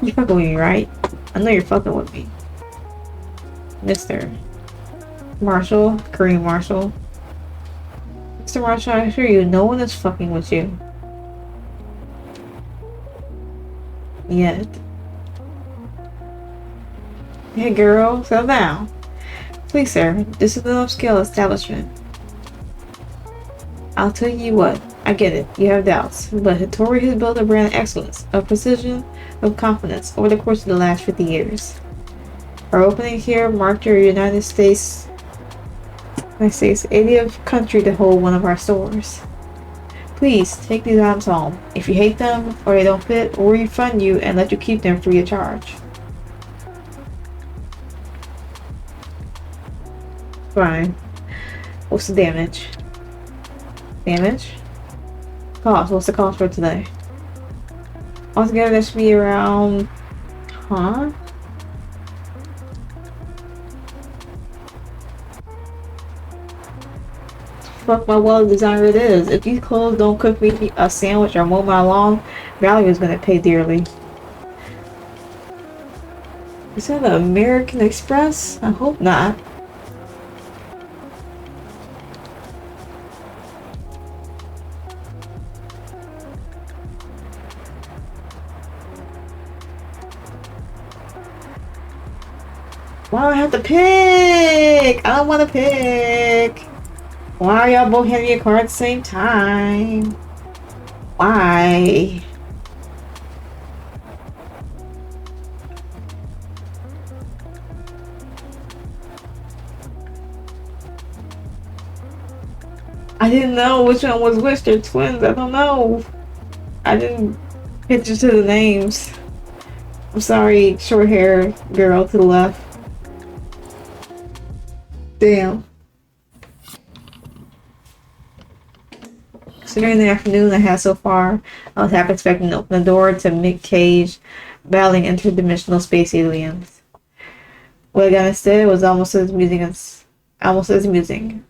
You're fucking with me, right? I know you're fucking with me. Mr. Marshall, Kareem Marshall. Mr. Marshall, I assure you, no one is fucking with you. Yet. Hey girl, settle down. Please sir, this is an upscale establishment. I'll tell you what, I get it, you have doubts, but Hattori has built a brand of excellence, of precision, of confidence over the course of the last 50 years. Our opening here marked our United States 80th country to hold one of our stores. Please take these items home. If you hate them or they don't fit, we'll refund you and let you keep them free of charge. Fine. What's the damage? Damage? Cost. What's the cost for today? Altogether, that should be around... Huh? Fuck my well designer it is. If these clothes don't cook me a sandwich or mow my lawn, Valerie is gonna pay dearly. Is that the American Express? I hope not. Why do I have to pick? I don't want to pick. Why are y'all both handing me a card at the same time? Why? I didn't know which one was which. They're twins. I don't know. I didn't picture to the names. I'm sorry, short hair girl to the left. Damn. So during the afternoon I had so far, I was half expecting to open the door to Mick Cage battling interdimensional space aliens. What I got instead was almost as amusing.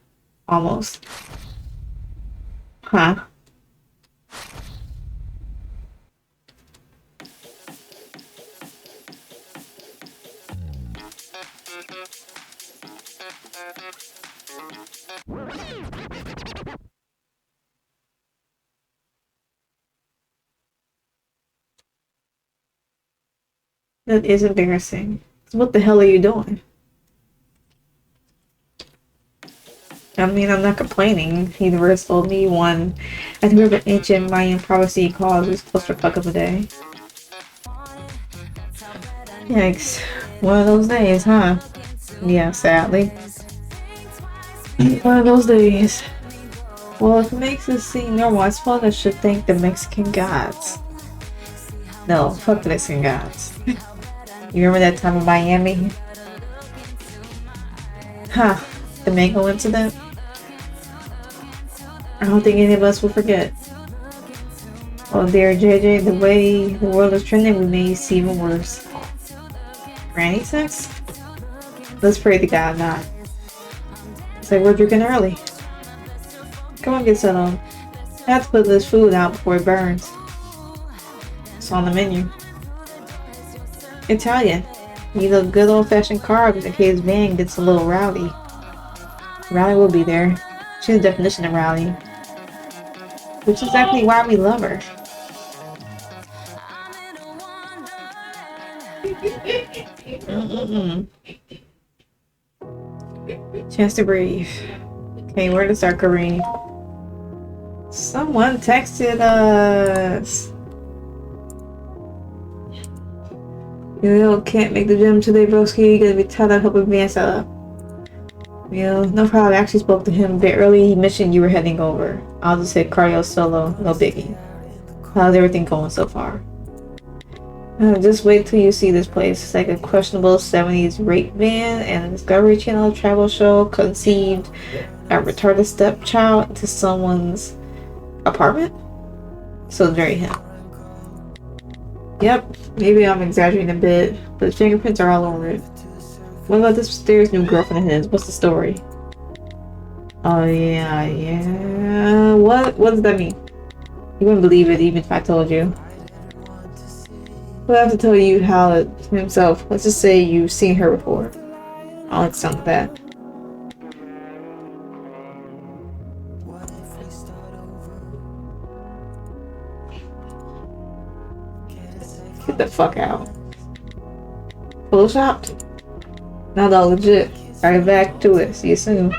Almost. Huh. That is embarrassing. So what the hell are you doing? I mean, I'm not complaining. The universe told me one at the river ancient Mayan prophecy calls this clusterfuck of a day. Yikes. One of those days, huh? Yeah, sadly. One of those days. Well, if it makes it seem normal, I suppose I should thank the Mexican gods. No, fuck the Mexican gods. You remember that time in Miami? Huh. The mango incident? I don't think any of us will forget. Oh dear JJ, the way the world is trending, we may see even worse. Granny sex? Let's pray to God not. It's like we're drinking early. Come on, get settled. I have to put this food out before it burns. It's on the menu. Italian. Need a good old-fashioned carbs in case Van gets a little rowdy. Rowdy will be there. She's the definition of rowdy. Which is exactly why we love her. Chance to breathe. Okay, where to start, Kareem? Someone texted us. You can't make the gym today, broski. You're gonna be tired of helping Vance up. No problem. I actually spoke to him a bit early. He mentioned you were heading over. I'll just hit cardio solo. No biggie. How's everything going so far? Just wait till you see this place. It's like a questionable 70s rape van and a Discovery Channel travel show conceived a retarded stepchild into someone's apartment. So it's very him. Yep, maybe I'm exaggerating a bit, but his fingerprints are all over it. What about this mysterious new girlfriend of his? What's the story? Oh yeah. What does that mean? You wouldn't believe it even if I told you. We'll have to tell you how it himself. Let's just say you've seen her before. I'll understand with that. Get the fuck out. Photoshopped? Not all legit. Alright, back to it. See you soon.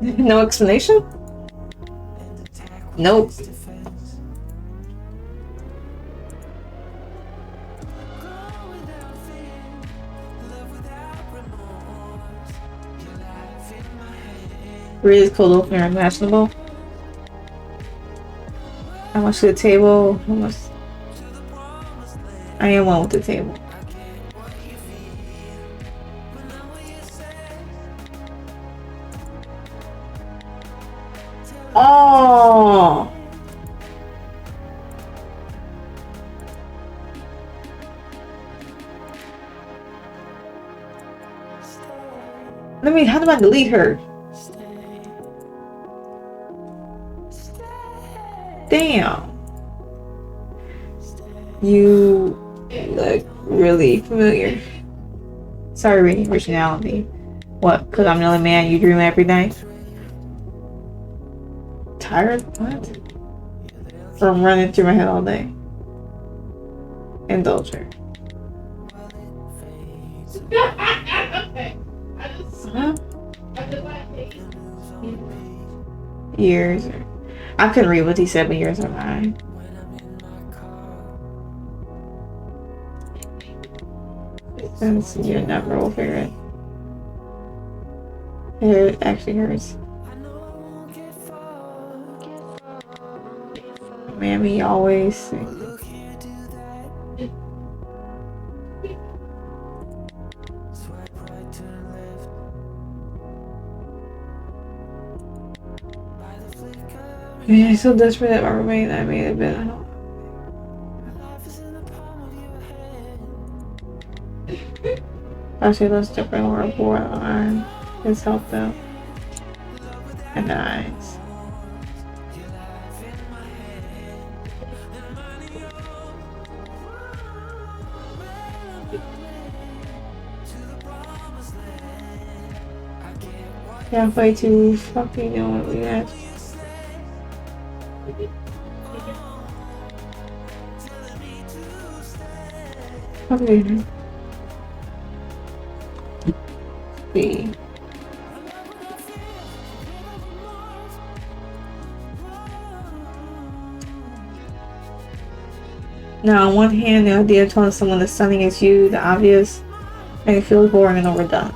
No explanation? Nope. Greatest cold opener imaginable. How much to the table? How much? I am one with the table. Oh! How do I delete her? Damn. You look really familiar. Sorry, reading originality. What? Because I'm the only man you dream every night? Tired? What? From running through my head all day. Indulge her. Huh? Years. I couldn't read what he said, but years are mine. Since you never will figure it. It actually hurts. Mammy always sings. Man, I'm so desperate that my roommate and I made a bit. Actually, let's different or board on his help though. And eyes. Can't wait to fucking know what we had. Okay. See. Now, on one hand, the idea of telling someone the stunning is you, the obvious, and it feels boring and overdone.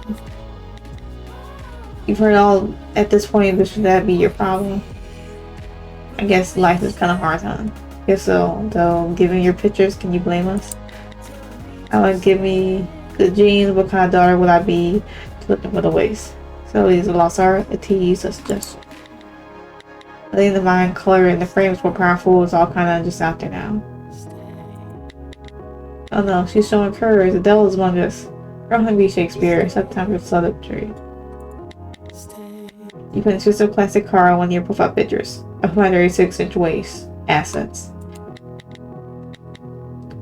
You've heard all at this point, but should that be your problem? I guess life is kind of hard, huh? Guess so, though, given your pictures, can you blame us? I would give me good genes, what kind of daughter would I be to look for the waist? So it is a lost art, a tease, a suggestion. I think the mind, color, and the frames were powerful. It's all kind of just out there now. Oh no, she's showing courage. The devil is among us. Girl hungry Shakespeare, September celebratory. You put a twisted plastic car on one of your profile pictures. A 136-inch waist. Assets.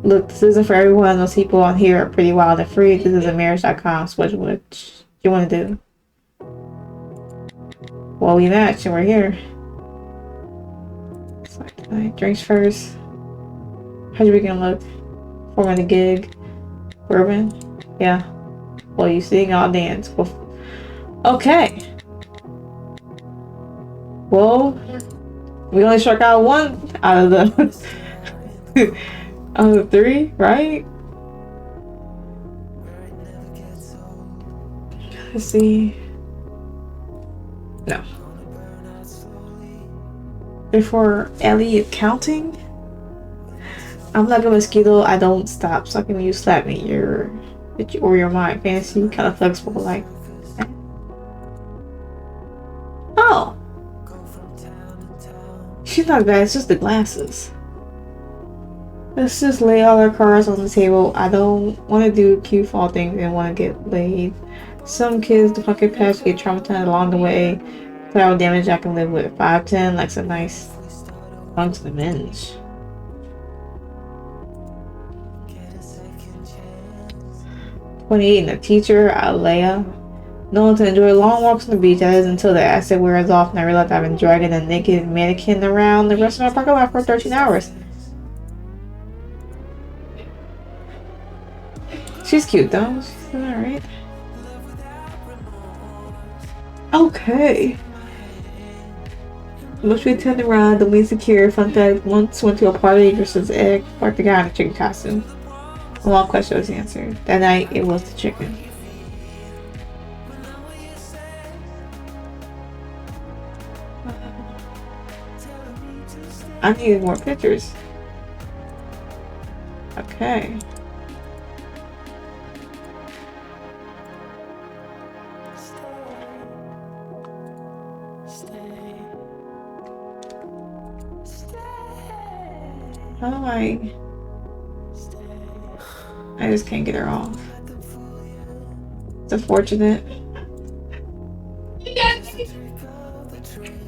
Look, this isn't for everyone. Those people on here are pretty wild and free. This is a marriage.com. So what you want to do? Well, we matched and we're here. Tonight. Drinks first. How's your weekend look? Forming the gig. Bourbon? Yeah. Well, you sing, I'll dance. Well, okay. Well, we only struck out one out of the out of the three, right? Let's see. No. Before Elliot counting, I'm like a mosquito. I don't stop sucking when you slap me. Your mind fantasy kind of flexible like. Oh. She's not bad, it's just the glasses. Let's just lay all our cards on the table. I don't want to do cute fall things and want to get laid. Some kids, the fucking past, get traumatized along the way. Collateral damage I can live with. 5'10", like some nice bunks to minge. "28 and a teacher, Alea. Known to enjoy long walks on the beach. That is until the acid wears off and I realize I've been dragging a naked mannequin around the restaurant parking lot for 13 hours. She's cute though. She's alright. Okay. Must be attending around, don't be insecure. Fun fact, once went to a party versus egg, like the guy in a chicken costume. A long question was answered. That night it was the chicken. I need more pictures. Okay. How do I just can't get her off. It's unfortunate.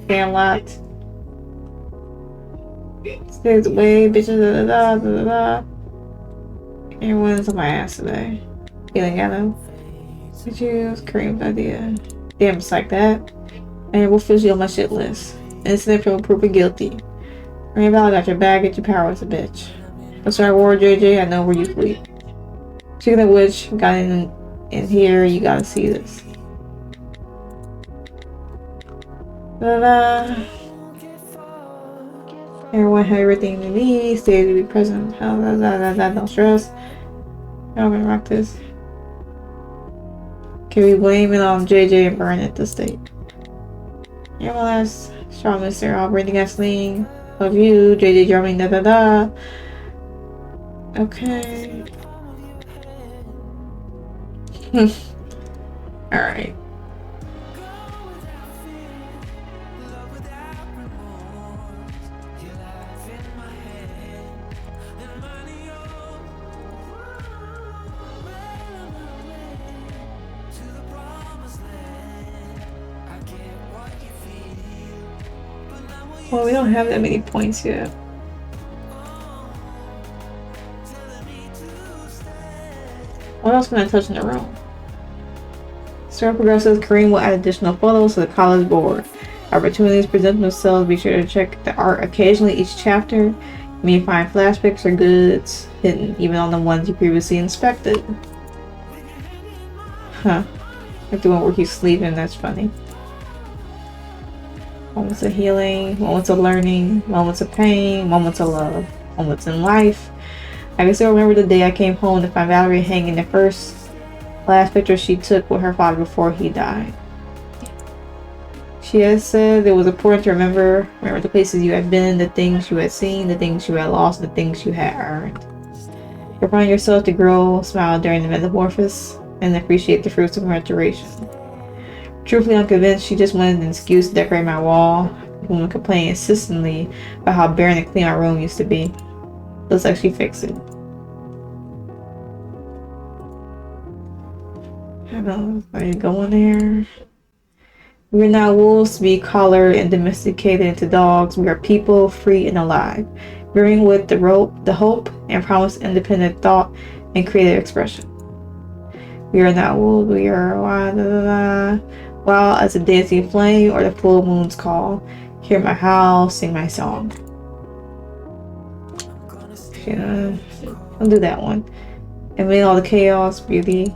Damn lot. Stays away, bitches, da da da da da. Everyone's on my ass today. Feeling ghetto. Did you use Kareem's idea? Damn, it's like that. And we'll officially on my shit list. Incident from proving guilty. Rainbow, I got your bag, get your power as a bitch. I'm sorry, War JJ, I know where you sleep. Speaking of which, got in here, you gotta see this. Da-da. Everyone had everything they need, stay to be present. Don't stress. I'm gonna rock this. Can we blame it on JJ and burn it to state? Yeah, my last shot, Mr. I'll bring the gasoline. Love you, JJ drumming, da da da. Okay. Alright. Well, we don't have that many points yet. What else can I touch in the room? Story progresses. Kareem will add additional photos to the college board. Opportunities present themselves. Be sure to check the art occasionally each chapter. You may find flash pics or goods hidden, even on the ones you previously inspected. Huh. Like the one where he's sleeping, that's funny. Moments of healing, moments of learning, moments of pain, moments of love, moments in life. I can still remember the day I came home to find Valerie hanging the last picture she took with her father before he died. She had said it was important to remember the places you had been, the things you had seen, the things you had lost, the things you had earned. Remind yourself to grow, smile during the metamorphosis, and appreciate the fruits of maturation. Truthfully, I'm convinced she just wanted an excuse to decorate my wall. The woman complained insistently about how barren and clean my room used to be. Looks like she fixed it. I don't know if I go in there. We are not wolves to be collared and domesticated into dogs. We are people, free and alive, bearing with the hope and promise independent thought and creative expression. We are not wolves. We are wild as a dancing flame or the full moon's call. Hear my howl, sing my song. Yeah, I'll do that one. Amid all the chaos, beauty.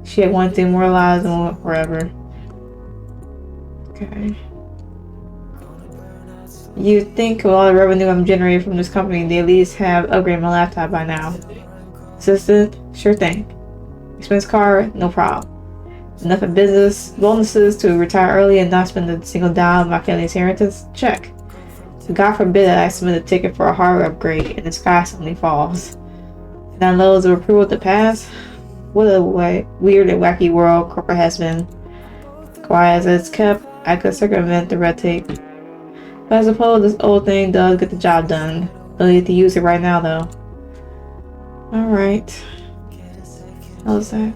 She had one thing immortalized and went forever. Okay. You'd think with all the revenue I'm generating from this company, they at least have upgraded my laptop by now. Assistant? Sure thing. Expense card? No problem. Enough in business bonuses to retire early and not spend a single dime of my family's inheritance? Check. God forbid that I submit a ticket for a hardware upgrade and the sky suddenly falls. Downloads of approval to pass? What a weird and wacky world corporate has been. Quiet as it's kept, I could circumvent the red tape. But I suppose this old thing does get the job done. Don't need to use it right now though. Alright. How's that?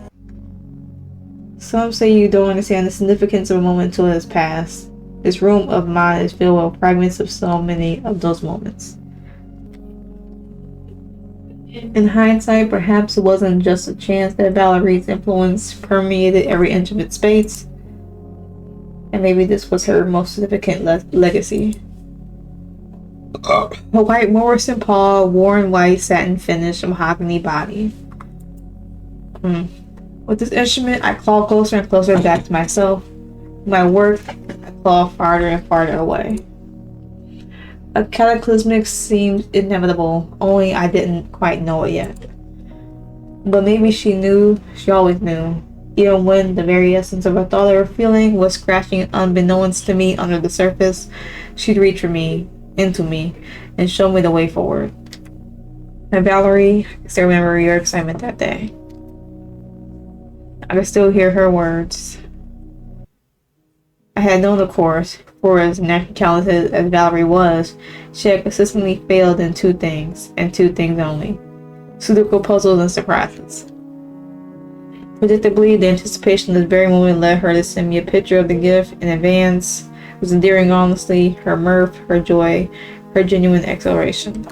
Some say you don't understand the significance of a moment until it has passed. This room of mine is filled with fragments of so many of those moments. In hindsight, perhaps it wasn't just a chance that Valerie's influence permeated every inch of its space. And maybe this was her most significant legacy. A white Morrison Paul, worn white satin finish, mahogany body. With this instrument, I claw closer and closer back to myself. My work, I claw farther and farther away. A cataclysmic seemed inevitable, only I didn't quite know it yet. But maybe she knew, she always knew, even when the very essence of her thought or feeling was scratching unbeknownst to me under the surface, she'd reach for me, into me and showed me the way forward. And Valerie, I still remember your excitement that day. I could still hear her words. I had known, of course, for as naturally talented as Valerie was, she had consistently failed in two things, and two things only: Sudoku puzzles and surprises. Predictably, the anticipation of this very moment led her to send me a picture of the gift in advance. It was endearing honesty, her mirth, her joy, her genuine exhilaration.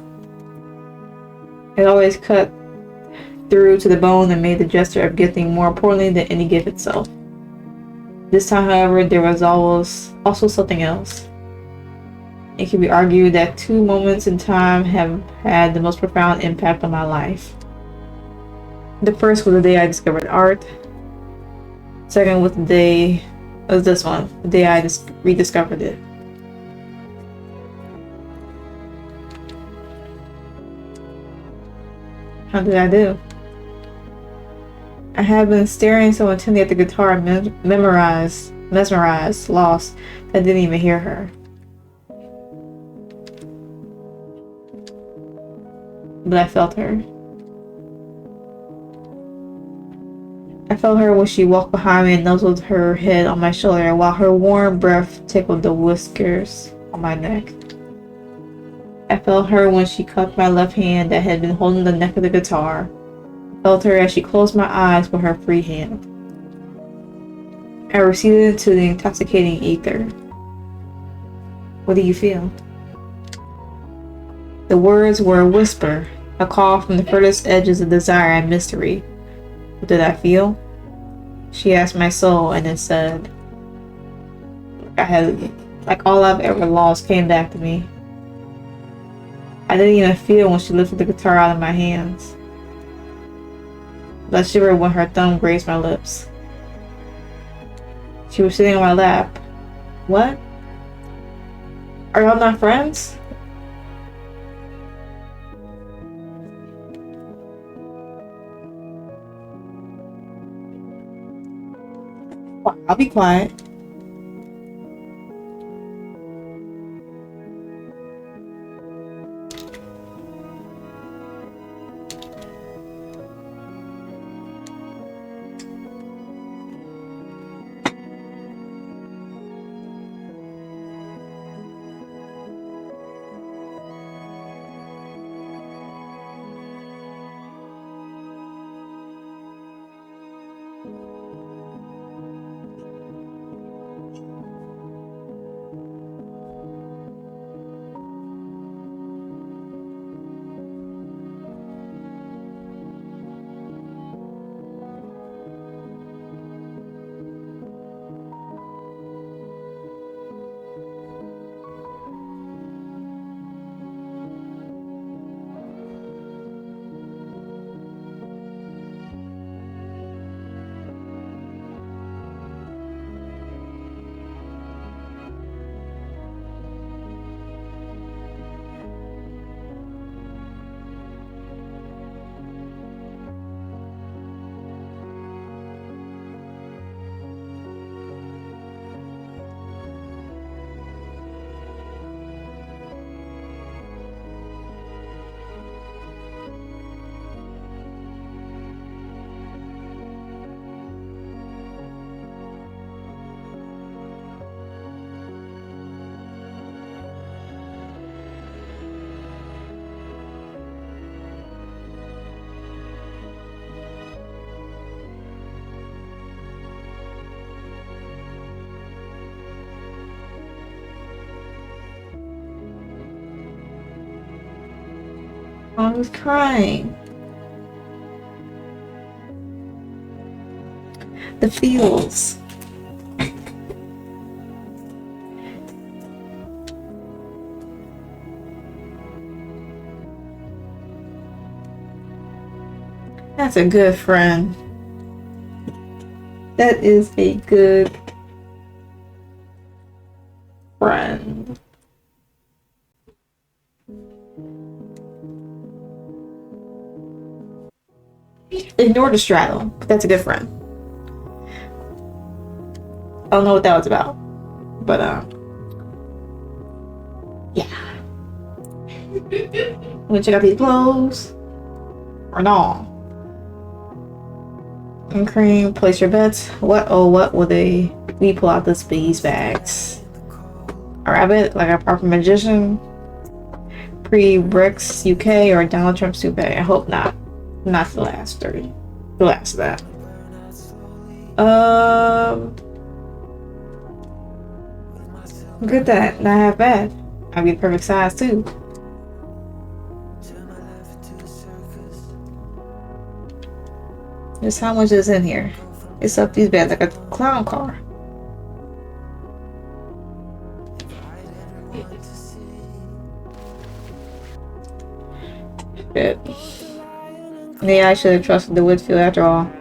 It always cut through to the bone and made the gesture of gifting more importantly than any gift itself. This time, however, there was also something else. It can be argued that two moments in time have had the most profound impact on my life. The first was the day I discovered art. Second was the day I rediscovered it. How did I do? I had been staring so intently at the guitar, mesmerized, lost, that I didn't even hear her. But I felt her. I felt her when she walked behind me and nuzzled her head on my shoulder, while her warm breath tickled the whiskers on my neck. I felt her when she cupped my left hand that had been holding the neck of the guitar. I felt her as she closed my eyes with her free hand. I receded into the intoxicating ether. What do you feel? The words were a whisper, a call from the furthest edges of desire and mystery. What did I feel? She asked my soul, and it said, like all I've ever lost came back to me. I didn't even feel when she lifted the guitar out of my hands. But I shivered when her thumb grazed my lips. She was sitting on my lap. What? Are y'all not friends? I'll be quiet. I was crying. The feels. That's a good friend. That is a good friend. Ignore the straddle, but that's a good friend. I don't know what that was about, but yeah. Wanna check out these clothes? Or no? And Kareem, place your bets. What will they? We pull out this bees bags. A rabbit, like a proper magician. Pre-Brexit UK or Donald Trump's toupee. I hope not. Not the last 30. The last of that. Look at that. Not half bad. I'd be the perfect size too. Just how much is in here? It's up these beds like a clown car. Shit. Yeah, I should have trusted the Whitfield after all.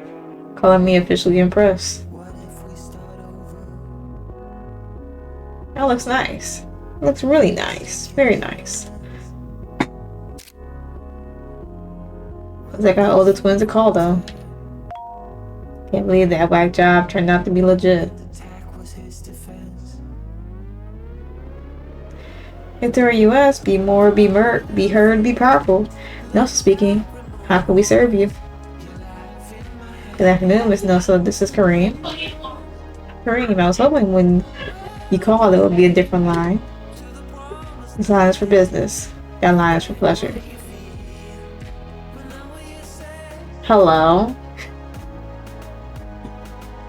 Calling me officially impressed. That looks nice. It looks really nice. Very nice. Looks like I owe the twins a call though. Can't believe that whack job turned out to be legit. If they're US, be more, be heard, be powerful. Nelson speaking. How can we serve you? Good afternoon, Miss Nelson. This is Kareem. Kareem, I was hoping when you called it would be a different line. This line is for business. That line is for pleasure. Hello?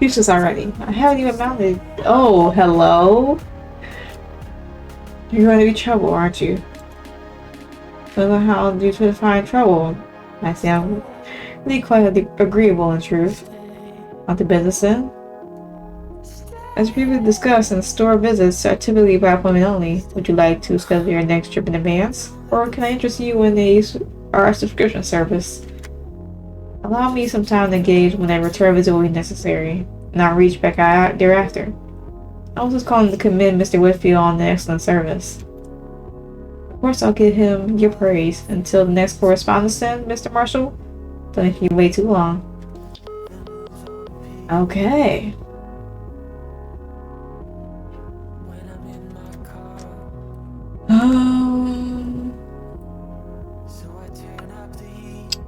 Useless already. I haven't even mounted. Oh, hello? You're going to be trouble, aren't you? Don't know how you to find trouble. I sound really quite agreeable in truth. Want the business in? As previously discussed, in store visits are typically by appointment only. Would you like to schedule your next trip in advance? Or can I interest you in our subscription service? Allow me some time to gauge when a return visit will be necessary, and I'll reach back out thereafter. I was just calling to commend Mr. Whitfield on the excellent service. Of course, I'll give him your praise. Until the next correspondence then, Mr. Marshall. Don't if you wait too long. Okay.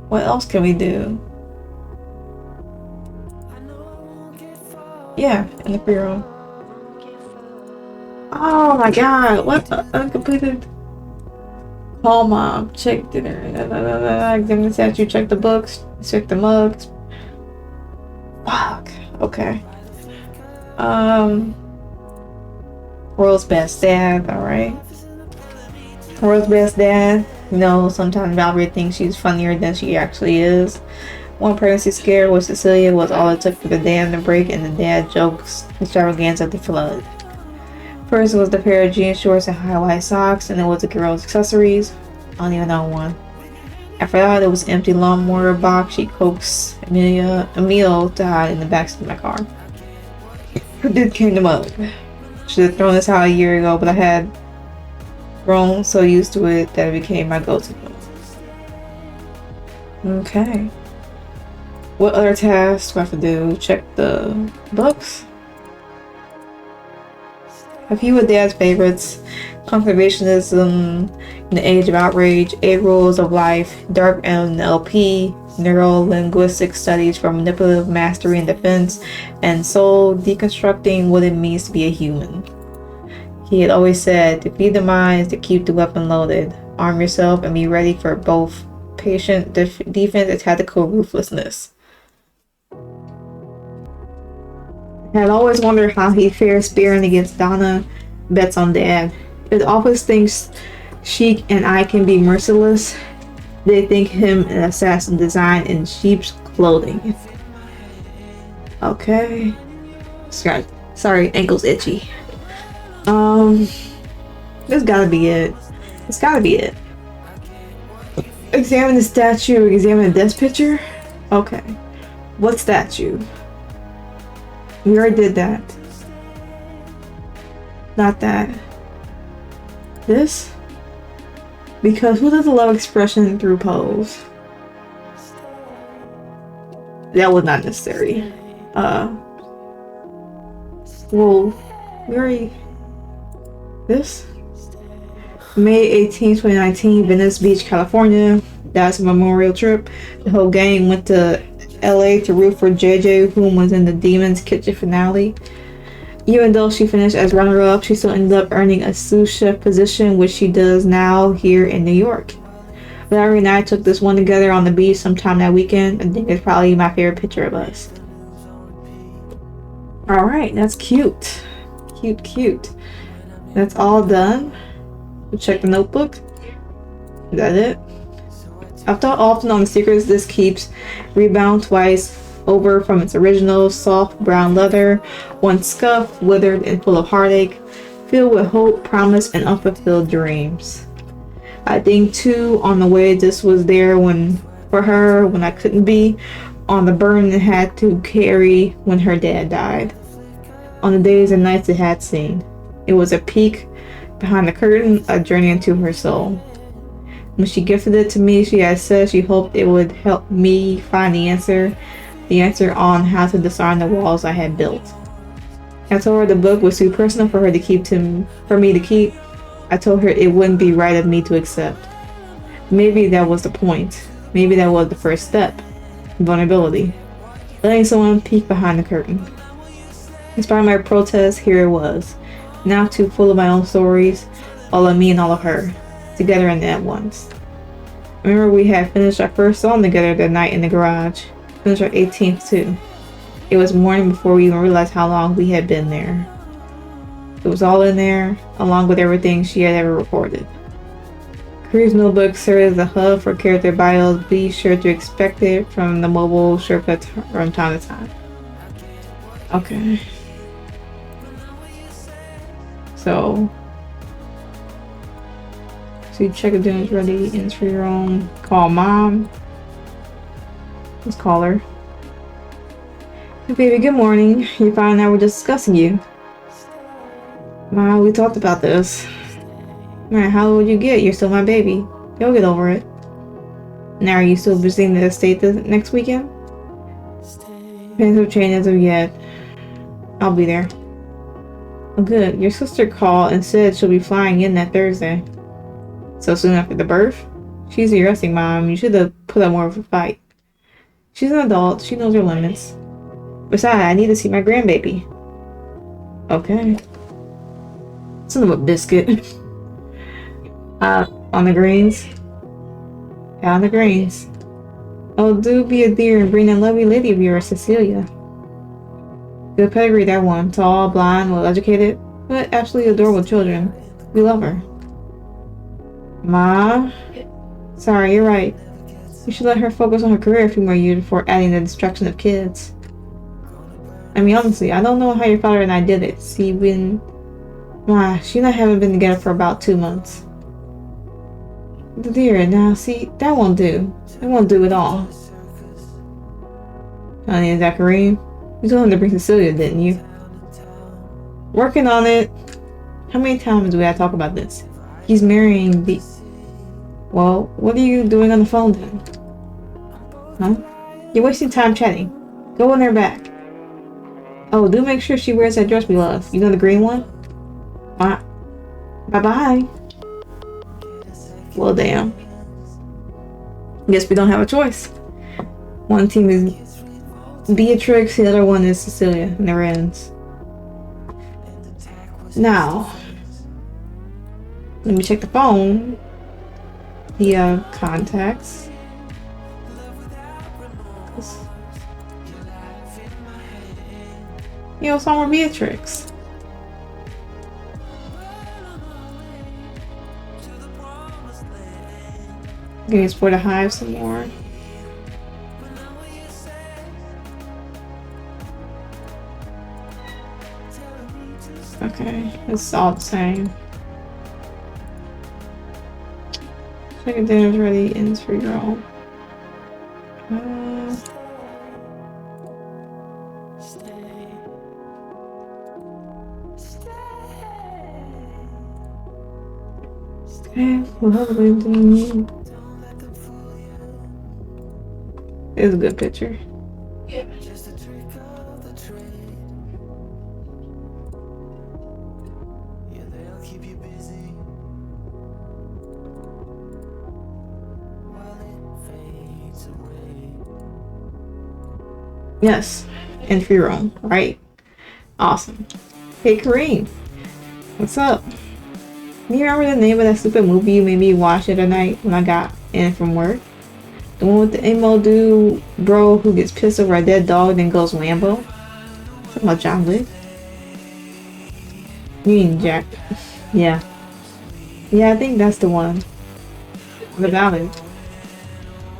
What else can we do? Yeah, in the free room. Oh my god, what the uncompleted call mom, check dinner, examine the statue, check the books, check the mugs. Fuck. Okay. World's best dad, alright. World's best dad. You know, sometimes Valerie thinks she's funnier than she actually is. One pregnancy scare with Cecilia was all it took for the dam to break and the dad jokes extravaganza to flood. First it was the pair of jean shorts and high white socks, and it was the girl's accessories. I don't even know one. After that, it was empty lawnmower box she coaxed Emil to hide in the backseat of my car. Her dude came to mug. Should have thrown this out a year ago, but I had grown so used to it that it became my go-to. Okay. What other tasks do I have to do? Check the books? A few of Dad's favorites: conservationism in the age of outrage, 8 rules of life, dark NLP, neuro-linguistic studies for manipulative mastery and defense, and soul deconstructing what it means to be a human. He had always said to feed the minds, to keep the weapon loaded, arm yourself and be ready for both patient defense and tactical ruthlessness. I had always wondered how he fared spearing against Donna. Bets on Dad. It always thinks Sheik and I can be merciless. They think him an assassin designed in sheep's clothing. Okay. Sorry, ankle's itchy. This gotta be it. It's gotta be it. Examine the statue, examine the death picture? Okay. What statue? We already did that. Not that. This? Because who does a love expression through pose? That was not necessary. Well, we already... This? May 18th, 2019, Venice Beach, California. That's a memorial trip. The whole gang went to LA to root for JJ, whom was in the Demon's Kitchen finale. Even though she finished as runner-up, she still ended up earning a sous chef position, which she does now here in New York. Valerie and I took this one together on the beach sometime that weekend. I think it's probably my favorite picture of us. Alright, that's cute. Cute. That's all done. We'll check the notebook. Is that it? I've thought often on the secrets this keeps. Rebound twice over from its original soft brown leather, once scuffed, withered, and full of heartache, filled with hope, promise, and unfulfilled dreams. I think too on the way this was there for her when I couldn't be, on the burden it had to carry when her dad died, on the days and nights it had seen. It was a peek behind the curtain, a journey into her soul. When she gifted it to me, she had said she hoped it would help me find the answer on how to disarm the walls I had built. I told her the book was too personal for me to keep. I told her it wouldn't be right of me to accept. Maybe that was the point. Maybe that was the first step. Vulnerability. Letting someone peek behind the curtain. Despite my protest, here it was. Now too full of my own stories, all of me and all of her, together in at once. I remember we had finished our first song together that night in the garage. Finished our 18th too. It was morning before we even realized how long we had been there. It was all in there, along with everything she had ever recorded. Kareem's notebook served as a hub for character bios. Be sure to expect it from the mobile shortcuts from time to time. Okay. So you check if dinner's ready, ends for your own. Call mom. Let's call her. Hey baby, good morning. You fine now? We're discussing you. Ma, we talked about this. Man, how old you get? You're still my baby. You'll get over it. Now, are you still visiting the estate next weekend? Plans have changed as of yet. I'll be there. Oh, good. Your sister called and said she'll be flying in that Thursday. So soon after the birth? She's your resting mom. You should have put up more of a fight. She's an adult. She knows her limits. Besides, I need to see my grandbaby. Okay. Son of a biscuit. On the greens. On the greens. Oh, do be a dear and bring that lovely lady of yours, Cecilia. Good pedigree, that one. Tall, blonde, well-educated, but absolutely adorable children. We love her. Ma? Sorry, you're right. You should let her focus on her career a few more years before adding the distraction of kids. I mean, honestly, I don't know how your father and I did it. See, she and I haven't been together for about 2 months. Dear, now, see, that won't do. It won't do at all. Honey, is that Kareem? You told him to bring Cecilia, didn't you? Working on it. How many times do we have to talk about this? He's marrying the... Well, what are you doing on the phone then? Huh? You're wasting time chatting. Go in there back. Oh, do make sure she wears that dress we love. You know, the green one? Bye-bye. Well, damn. Guess we don't have a choice. One team is Beatrix, the other one is Cecilia. It never ends. Now, let me check the phone. The contacts. You know, somewhere Beatrix. Gonna explore the hive some more. Okay, it's all the same. Chicken dinner's ready, ends for your own. It's a good picture. Yeah. Yes. Entry room. Right. Awesome. Hey Kareem. What's up? Do you remember the name of that stupid movie you made me watch the other night when I got in from work? The one with the emo dude, bro, who gets pissed over a dead dog then goes Lambo? Talking about John Wick? You mean Jack? Yeah. Yeah, I think that's the one. What about it?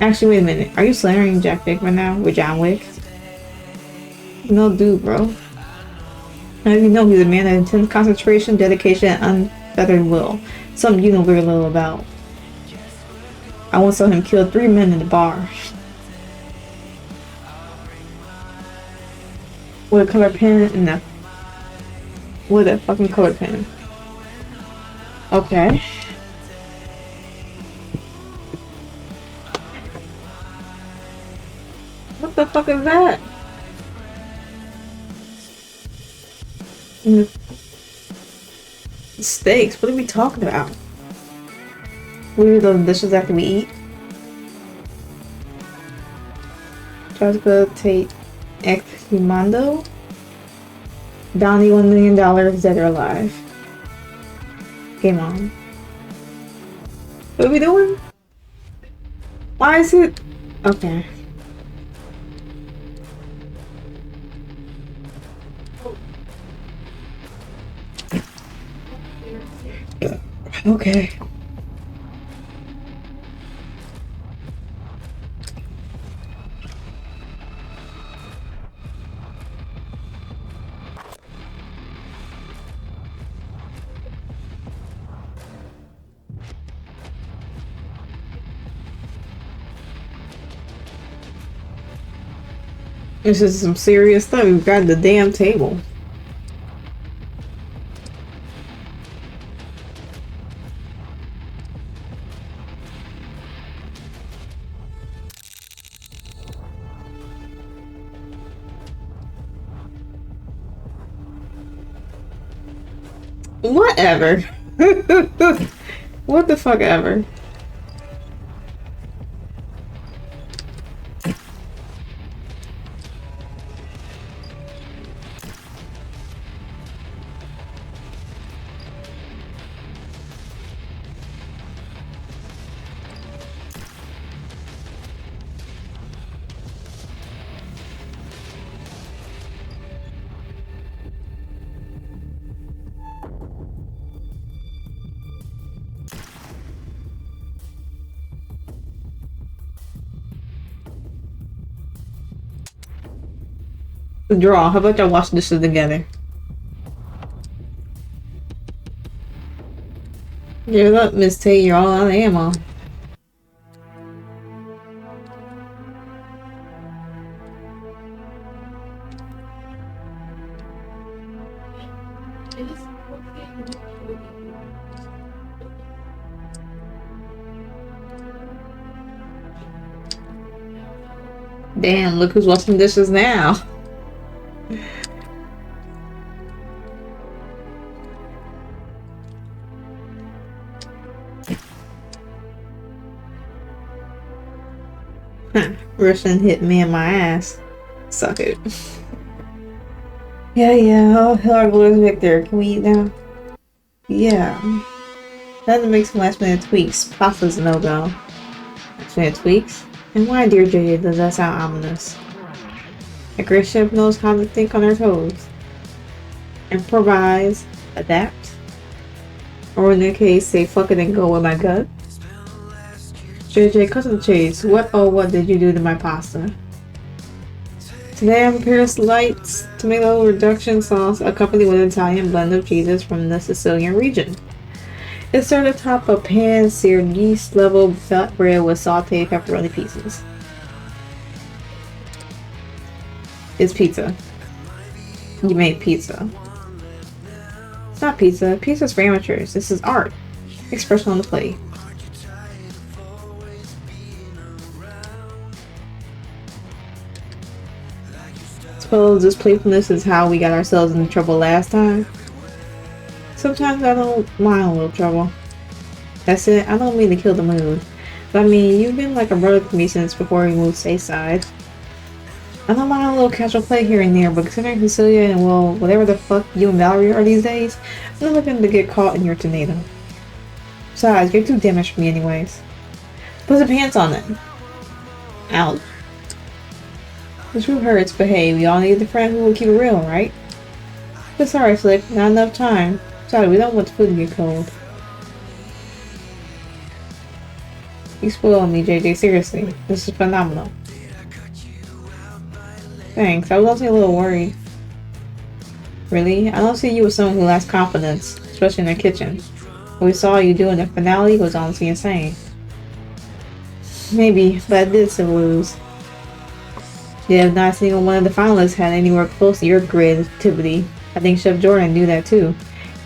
Actually, wait a minute. Are you slandering Jack Wick right now with John Wick? No, dude, bro. As you know, he's a man of intense concentration, dedication, and unfettered will. Something you know very little about. I once saw him kill 3 men in the bar. With a color pen and a... With a fucking color pen. Okay. What the fuck is that? Steaks? What are we talking about? We do those dishes after we eat. Jessica Tate Ex Humando. Bounty $1 million, dead or alive. Game on. What are we doing? Why is it? Okay. Okay. This is some serious stuff. We've got the damn table. Whatever. What the fuck ever. Draw. How about y'all wash dishes together? Give it up, Miss Tate. You're all out of ammo. Damn, look who's washing dishes now. Russian hit me in my ass. Suck it. Yeah. Oh, Hillary Blues Victor. Can we eat now? Yeah. Nothing makes some last minute tweaks. Pasta's a no-go. Last minute tweaks? And why, dear JJ, does that sound ominous? A great chef knows how to think on their toes. Improvise. Adapt. Or in their case, say fuck it and go with my gut. JJ, cut to the chase. What did you do to my pasta? Today I prepared slight tomato reduction sauce accompanied with an Italian blend of cheeses from the Sicilian region. It's served atop a pan-seared yeast-level flatbread with sauteed pepperoni pieces. It's pizza. You made pizza. It's not pizza. Pizza's for amateurs. This is art. Expression on the plate. Suppose this playfulness is how we got ourselves into trouble last time. Sometimes I don't mind a little trouble. That's it. I don't mean to kill the mood. But I mean, you've been like a brother to me since before we moved stateside. I don't mind a little casual play here and there, but considering Cecilia and, well, whatever the fuck you and Valerie are these days, I'm not looking to get caught in your tornado. Besides, you're too damaged for me anyways. Put some pants on then. Ouch. The truth hurts, but hey, we all need a friend who will keep it real, right? But sorry, Flick, not enough time. Sorry, we don't want the food to get cold. You spoiled me, JJ, seriously. This is phenomenal. Thanks, I was also a little worried. Really? I don't see you as someone who lacks confidence, especially in the kitchen. What we saw you do in the finale was honestly insane. Maybe, but I did still lose. Yeah, not a single one of the finalists had anywhere close to your creativity. I think Chef Jordan knew that too.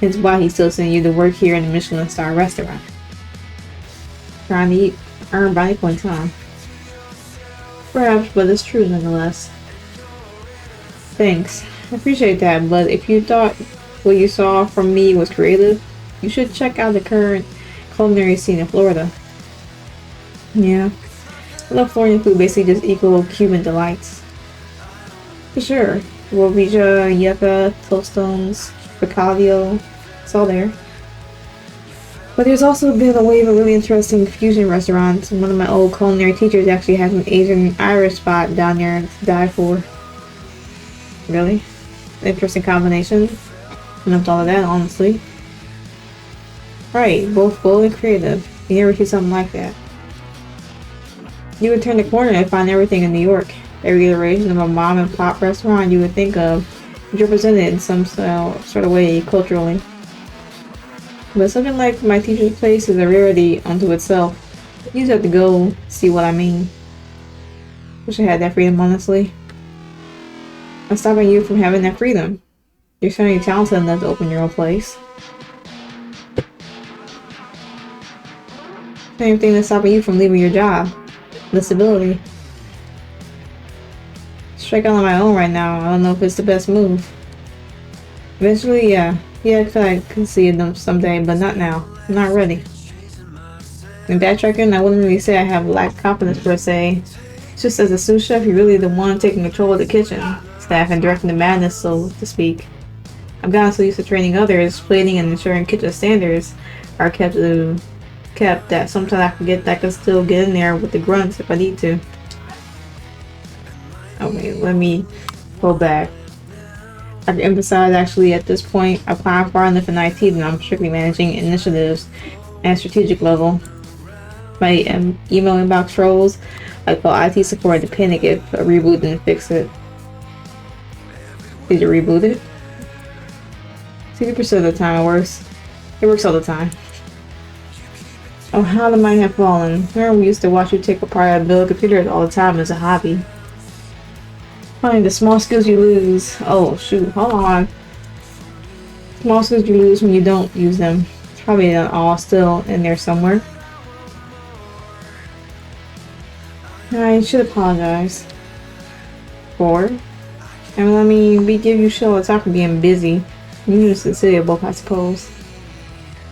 Hence why he's still sending you to work here in the Michelin star restaurant. Trying to earn brownie points, huh? Perhaps, but it's true nonetheless. Thanks. I appreciate that, but if you thought what you saw from me was creative, you should check out the current culinary scene in Florida. Yeah. I love Floridian food, basically just equal Cuban delights. For sure. Robija, yucca, tostones, picadillo, it's all there. But there's also been a wave of really interesting fusion restaurants. One of my old culinary teachers actually has an Asian Irish spot down there to die for. Really? Interesting combination. I loved all of that, honestly. Right, both bold and creative. You never see something like that. You would turn the corner and find everything in New York. Every iteration of a mom and pop restaurant you would think of is represented in some sort of way culturally. But something like my teacher's place is a rarity unto itself. You just have to go see what I mean. Wish I had that freedom, honestly. I'm stopping you from having that freedom. You're certainly talented enough to open your own place. Same thing that's stopping you from leaving your job. The stability. Strike out on my own right now. I don't know if it's the best move. Eventually, yeah. Yeah, I feel like I could see them someday, but not now. I'm not ready. In backtracking, I wouldn't really say I have lack of confidence per se. It's just as a sous chef, you're really the one taking control of the kitchen, staff, and directing the madness, so to speak. I've gotten so used to training others, plating, and ensuring kitchen standards are kept that sometimes I forget that I can still get in there with the grunts if I need to. Okay, let me go back. I can emphasize actually at this point, I climb far enough in IT that I'm strictly managing initiatives at strategic level. My email inbox trolls, I call IT support to panic if a reboot didn't fix it. Did you reboot it? 60% of the time it works. It works all the time. Oh, how the might have fallen. Remember we used to watch you take apart and build computers all the time as a hobby. Funny, the small skills you lose. Oh, shoot, hold on. Small skills you lose when you don't use them. It's probably all still in there somewhere. I should apologize. For? And let me give you shit all the time for being busy. You and Cecilia both, I suppose.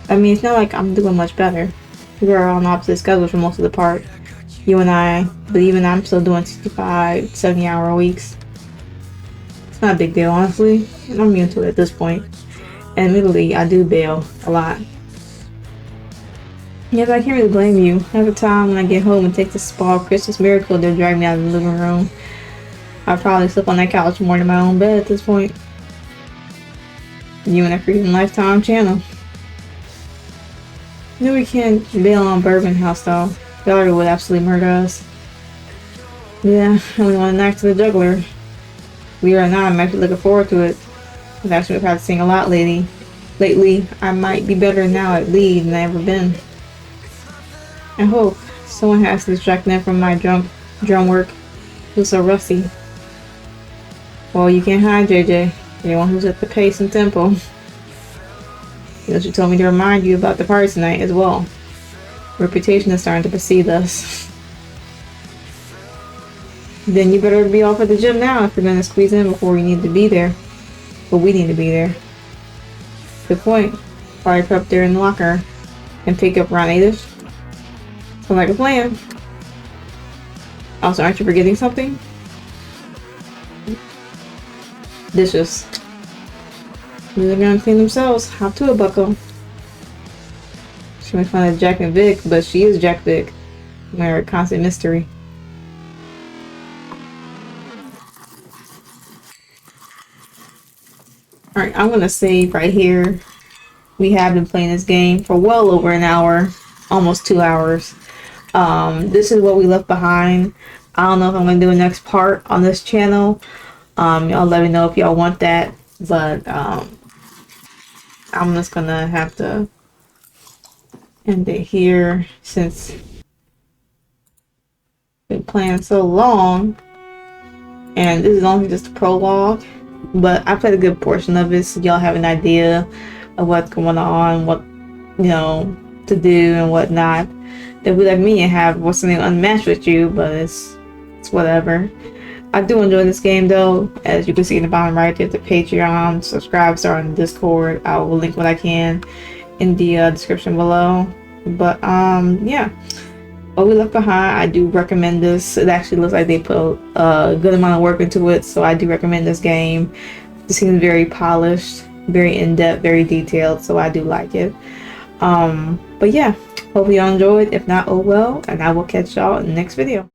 I mean, it's not like I'm doing much better. We are on opposite schedules for most of the part. You and I, but even I'm still doing 65, 70-hour weeks. It's not a big deal, honestly. I'm immune to it at this point. And admittedly, I do bail a lot. Yes, I can't really blame you. Every time when I get home and take this small Christmas miracle, they'll drag me out of the living room. I'll probably sleep on that couch more than my own bed at this point. You and a freaking Lifetime channel. No, we can't bail on Bourbon House though. Valerie would absolutely murder us. Yeah, I only want a knife to the juggler. We are not. I'm actually looking forward to it. I've actually been practicing a lot lately. I might be better now at lead than I've ever been. I hope someone has to distract them from my drum work. Who's so rusty? Well, you can't hide, JJ. You're the one who's at the pace and tempo. You know, she told me to remind you about the party tonight as well. Reputation is starting to precede us. Then you better be off at the gym now if you're gonna squeeze in before you need to be there. But we need to be there. Good point. Probably prep there in the locker and pick up around 8ish. Sounds like a plan. Also, aren't you forgetting something? Dishes. They're gonna clean themselves. Hop to it, bucko. She may find a Jack and Vic, but she is Jack Vic. My constant mystery. Alright, I'm gonna save right here. We have been playing this game for well over an hour, almost 2 hours. This is what we left behind. I don't know if I'm gonna do a next part on this channel. Y'all let me know if y'all want that, but I'm just gonna have to end it here since been playing so long, and this is only just a prologue, but I played a good portion of it, so y'all have an idea of what's going on, what to do and whatnot. It'll be like me and have what's something unmatched with you, but it's whatever. I do enjoy this game though. As you can see in the bottom right, there's the Patreon, subscribe, start on Discord. I will link what I can in the description below. But yeah, what we left behind, I do recommend this. It actually looks like they put a good amount of work into it, so I do recommend this game. It seems very polished, very in-depth, very detailed, so I do like it. But yeah, hope y'all enjoyed. If not, oh well, and I will catch y'all in the next video.